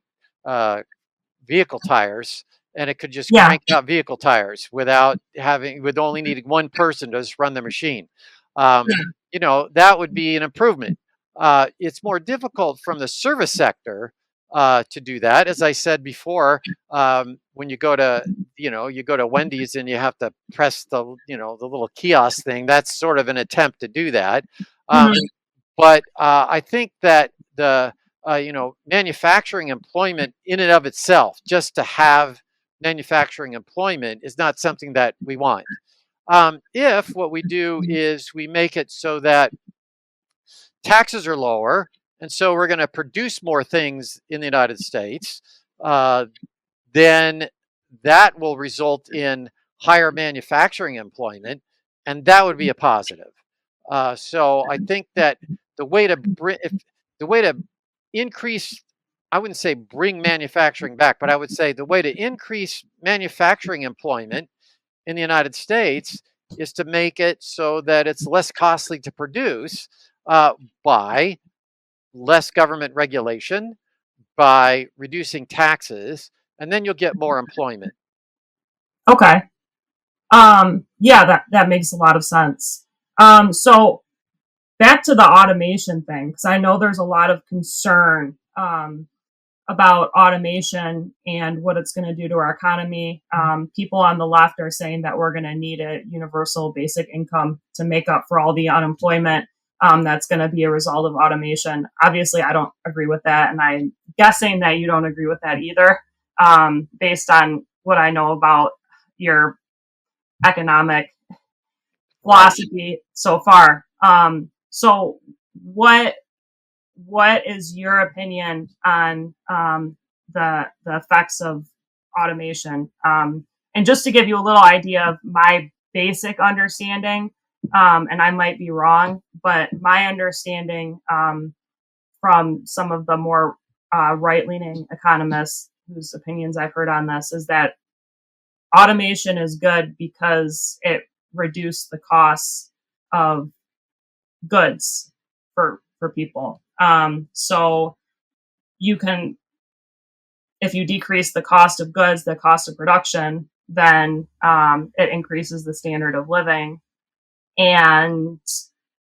vehicle tires, and it could just Yeah. crank out vehicle tires with only needing one person to just run the machine. That would be an improvement. It's more difficult from the service sector to do that. As I said before, when you go to Wendy's and you have to press the little kiosk thing. That's sort of an attempt to do that. Um, Mhm. but I think that the manufacturing employment in and of itself, just to have manufacturing employment, is not something that we want. If what we do is we make it so that taxes are lower, and so we're going to produce more things in the United States, uh, then that will result in higher manufacturing employment, and that would be a positive. So I think that the way to the way to increase, I wouldn't say bring manufacturing back, but I would say the way to increase manufacturing employment in the United States is to make it so that it's less costly to produce by less government regulation, by reducing taxes, and then you'll get more employment. Okay. Yeah, that makes a lot of sense. So back to the automation thing, because I know there's a lot of concern about automation and what it's going to do to our economy. People on the left are saying that we're going to need a universal basic income to make up for all the unemployment that's going to be a result of automation. Obviously, I don't agree with that, and I'm guessing that you don't agree with that either, based on what I know about your economic philosophy so far. So what is your opinion on the effects of automation? And just to give you a little idea of my basic understanding, and I might be wrong, but my understanding from some of the more right-leaning economists whose opinions I've heard on this is that automation is good because it reduced the costs of goods for people. So you can, if you decrease the cost of goods, the cost of production, then it increases the standard of living. And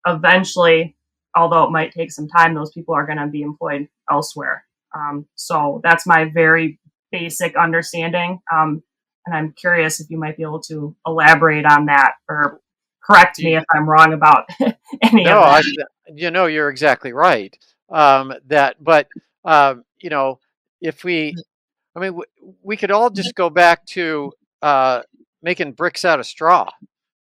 eventually, although it might take some time, those people are going to be employed elsewhere. So that's my very basic understanding. And I'm curious if you might be able to elaborate on that or correct me if I'm wrong about any of No, that. you're exactly right. But if I mean, we could all just go back to making bricks out of straw,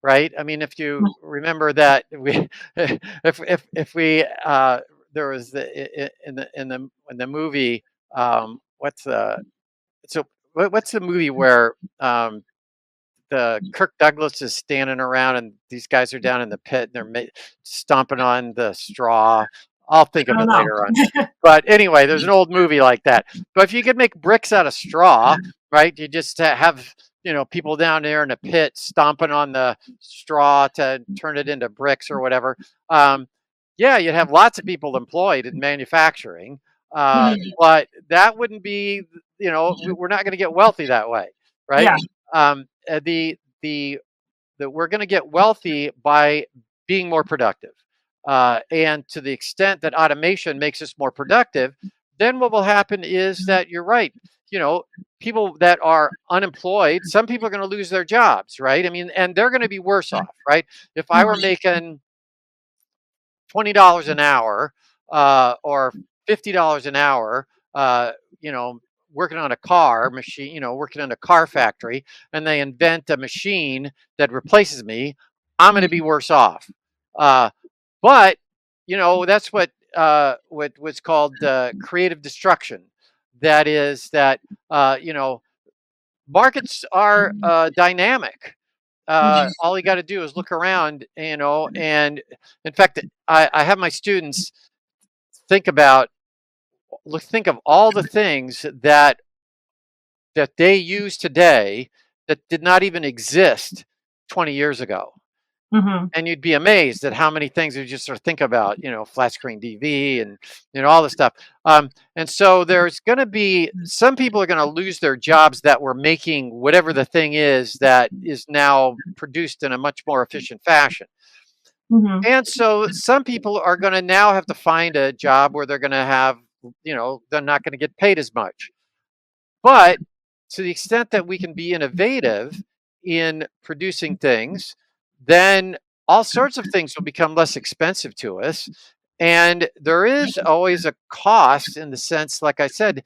right? I mean, if you remember that if we there was in the movie, what's what's the movie where the Kirk Douglas is standing around and these guys are down in the pit and they're stomping on the straw. I'll think I of don't it know. later on. But anyway, there's an old movie like that. But if you could make bricks out of straw, right? You just have people down there in a pit stomping on the straw to turn it into bricks or whatever. Yeah, you'd have lots of people employed in manufacturing. But that wouldn't be, we're not going to get wealthy that way, right? Yeah. The that we're going to get wealthy by being more productive, and to the extent that automation makes us more productive, then what will happen is that you're right. People that are unemployed, some people are going to lose their jobs, right? I mean, and they're going to be worse off, right? If I were making $20 an hour or $50 an hour, working on a car machine, working in a car factory, and they invent a machine that replaces me, I'm going to be worse off. But that's what was called creative destruction. That is that markets are dynamic. All you got to do is look around, and in fact, I have my students think about think of all the things that they use today that did not even exist 20 years ago. Mm-hmm. And you'd be amazed at how many things you just sort of think about, flat screen TV and all this stuff. And so there's going to be some people are going to lose their jobs that were making whatever the thing is that is now produced in a much more efficient fashion. Mm-hmm. And so some people are going to now have to find a job where they're going to have, they're not going to get paid as much. But to the extent that we can be innovative in producing things, then all sorts of things will become less expensive to us. And there is always a cost in the sense, like I said,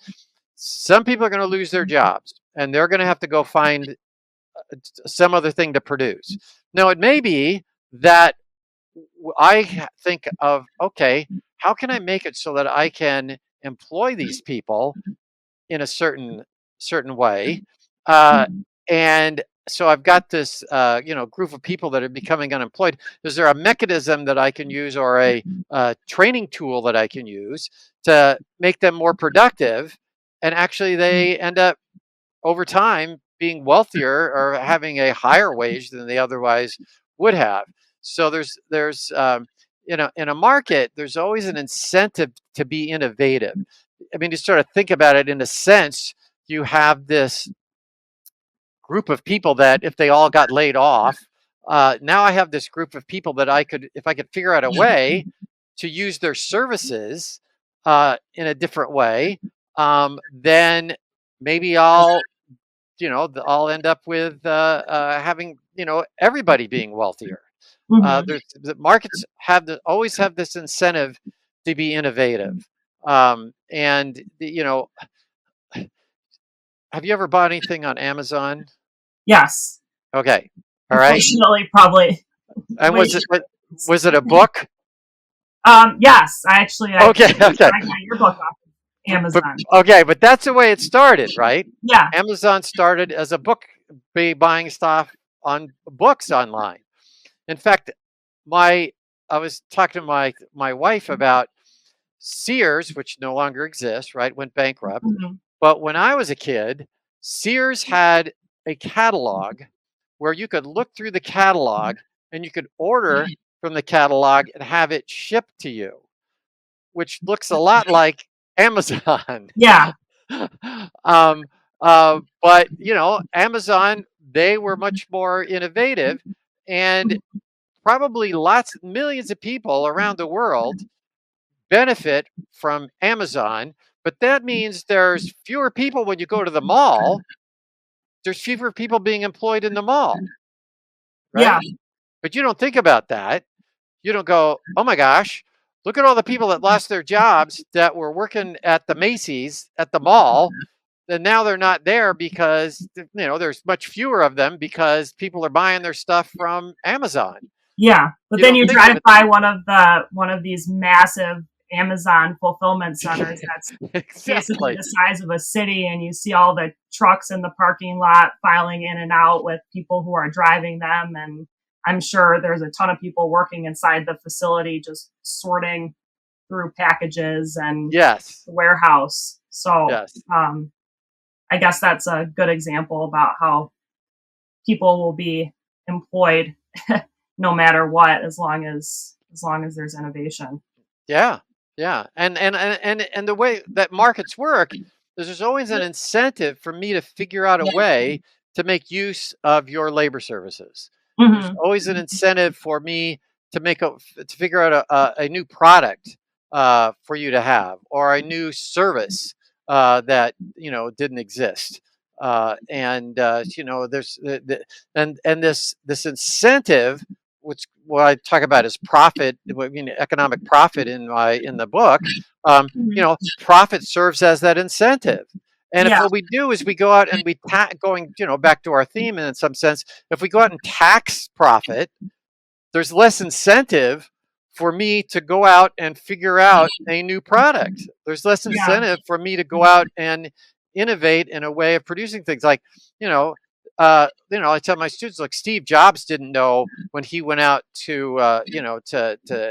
some people are going to lose their jobs and they're going to have to go find some other thing to produce. Now, it may be that I think of, okay, how can I make it so that I can employ these people in a certain way, and so I've got this group of people that are becoming unemployed. Is there a mechanism that I can use, or a training tool that I can use to make them more productive, and actually they end up over time being wealthier or having a higher wage than they otherwise would have? So there's in a market, there's always an incentive to be innovative. I mean, to sort of think about it in a sense, you have this group of people that if they all got laid off, now I have this group of people that if I could figure out a way to use their services in a different way, then maybe I'll end up with having everybody being wealthier. Mm-hmm. The markets always have this incentive to be innovative, and have you ever bought anything on Amazon? Yes. Okay, all right. Unfortunately, probably. And was it a book? Yes, okay. Okay. I got your book off Amazon. But that's the way it started, right? Yeah. Amazon started as a book, buying stuff on books online. In fact, I was talking to my wife about Sears, which no longer exists, right? Went bankrupt. Mm-hmm. But when I was a kid, Sears had a catalog where you could look through the catalog and you could order from the catalog and have it shipped to you, which looks a lot like Amazon. Yeah. But Amazon, they were much more innovative, and probably millions of people around the world benefit from Amazon. But that means there's fewer people when you go to the mall. There's fewer people being employed in the mall, right? Yeah. But you don't think about that. You don't go, oh my gosh, look at all the people that lost their jobs that were working at the Macy's at the mall. And now they're not there because there's much fewer of them because people are buying their stuff from Amazon. Yeah, but then you drive by one of these massive Amazon fulfillment centers that's basically the size of a city, and you see all the trucks in the parking lot filing in and out with people who are driving them, and I'm sure there's a ton of people working inside the facility just sorting through packages and the warehouse. So I guess that's a good example about how people will be employed no matter what, as long as there's innovation. Yeah. And the way that markets work is there's always an incentive for me to figure out a way to make use of your labor services. Mm-hmm. There's always an incentive for me to figure out a new product for you to have, or a new service that didn't exist. There's this incentive, what I talk about is profit. Economic profit in the book. Profit serves as that incentive. And if what we do is we go out and we going back to our theme, in some sense, if we go out and tax profit, there's less incentive for me to go out and figure out a new product. There's less incentive for me to go out and innovate in a way of producing things. Like, I tell my students, look, Steve Jobs didn't know when he went out to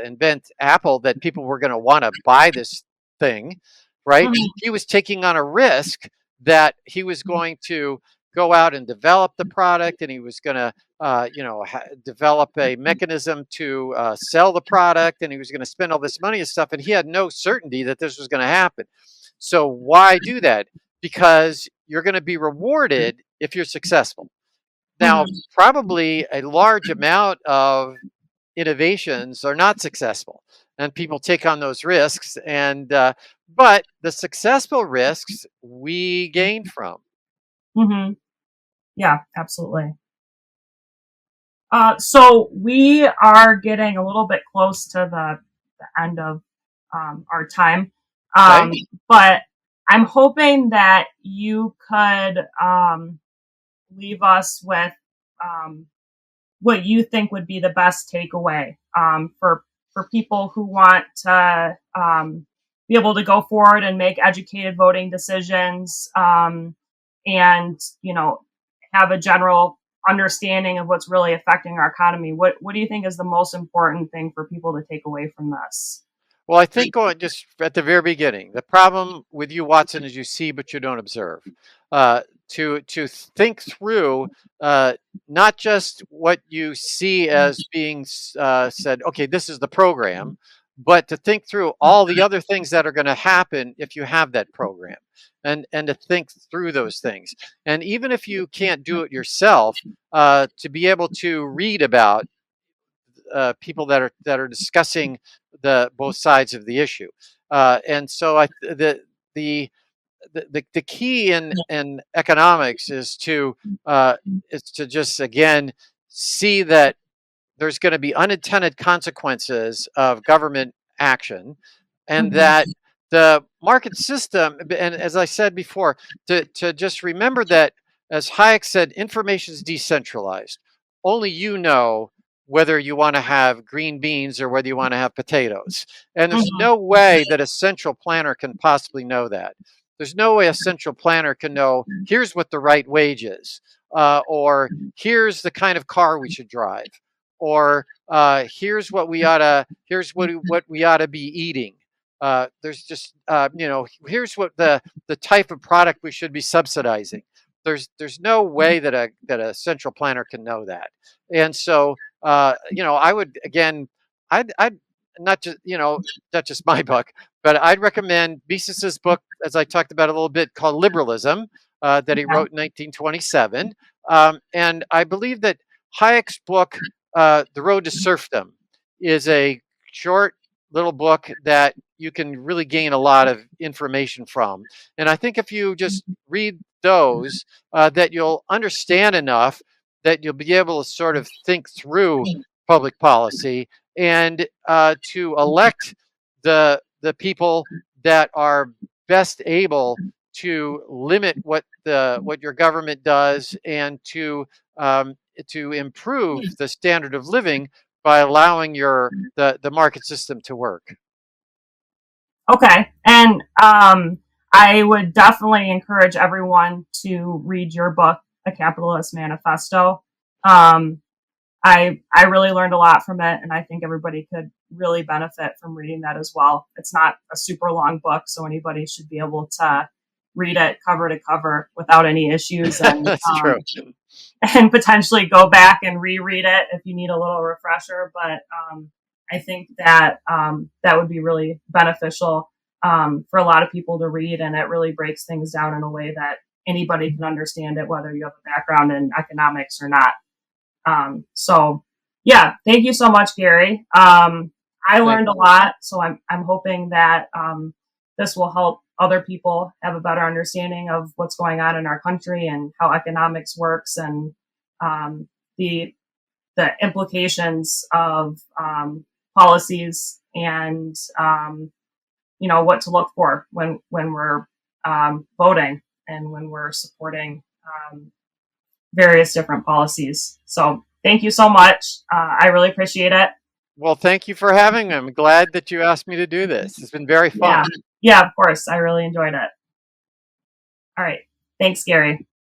invent Apple that people were going to want to buy this thing, right? Mm-hmm. He was taking on a risk that he was going to go out and develop the product, and he was going to develop a mechanism to sell the product, and he was going to spend all this money and stuff, and he had no certainty that this was going to happen. So why do that? Because you're going to be rewarded if you're successful. Now, probably a large amount of innovations are not successful, and people take on those risks. And but the successful risks we gain from. Mm-hmm. Yeah, absolutely. So we are getting a little bit close to the end of our time, Okay. but I'm hoping that you could leave us with what you think would be the best takeaway for people who want to be able to go forward and make educated voting decisions, and have a general understanding of what's really affecting our economy. What do you think is the most important thing for people to take away from this? Well, I think just at the very beginning, the problem with you, Watson, is you see but you don't observe. To think through not just what you see as being said, okay, this is the program, but to think through all the other things that are going to happen if you have that program, and to think through those things. And even if you can't do it yourself, to be able to read about people that are discussing the both sides of the issue. And so the key in economics is to just again see that there's going to be unintended consequences of government action, and that the market system, and as I said before, to just remember that, as Hayek said, information is decentralized. Only you know whether you want to have green beans or whether you want to have potatoes. And there's no way that a central planner can possibly know that. There's no way a central planner can know, here's what the right wage is, or here's the kind of car we should drive, or here's what we ought to be eating. There's just here's what the type of product we should be subsidizing. There's no way that a central planner can know that. And so I would, again, I'd not just not just my book, but I'd recommend Mises's book, as I talked about a little bit, called Liberalism, that he wrote in 1927. And I believe that Hayek's book, The Road to Serfdom, is a short little book that you can really gain a lot of information from. And I think if you just read those, that you'll understand enough that you'll be able to sort of think through public policy, and to elect the people that are best able to limit what your government does, and to improve the standard of living by allowing the market system to work. Okay. And I would definitely encourage everyone to read your book, A Capitalist Manifesto. I really learned a lot from it, and I think everybody could really benefit from reading that as well. It's not a super long book, so anybody should be able to read it cover to cover without any issues, and That's true. and potentially go back and reread it if you need a little refresher. But I think that that would be really beneficial for a lot of people to read, and it really breaks things down in a way that anybody can understand it, whether you have a background in economics or not. So yeah, thank you so much, Gary. I learned a lot, so I'm hoping that this will help other people have a better understanding of what's going on in our country and how economics works, and the implications of policies, and what to look for when we're voting and when we're supporting various different policies. So thank you so much. I really appreciate it. Well, thank you for having me. I'm glad that you asked me to do this. It's been very fun. Yeah, of course. I really enjoyed it. All right. Thanks, Gary.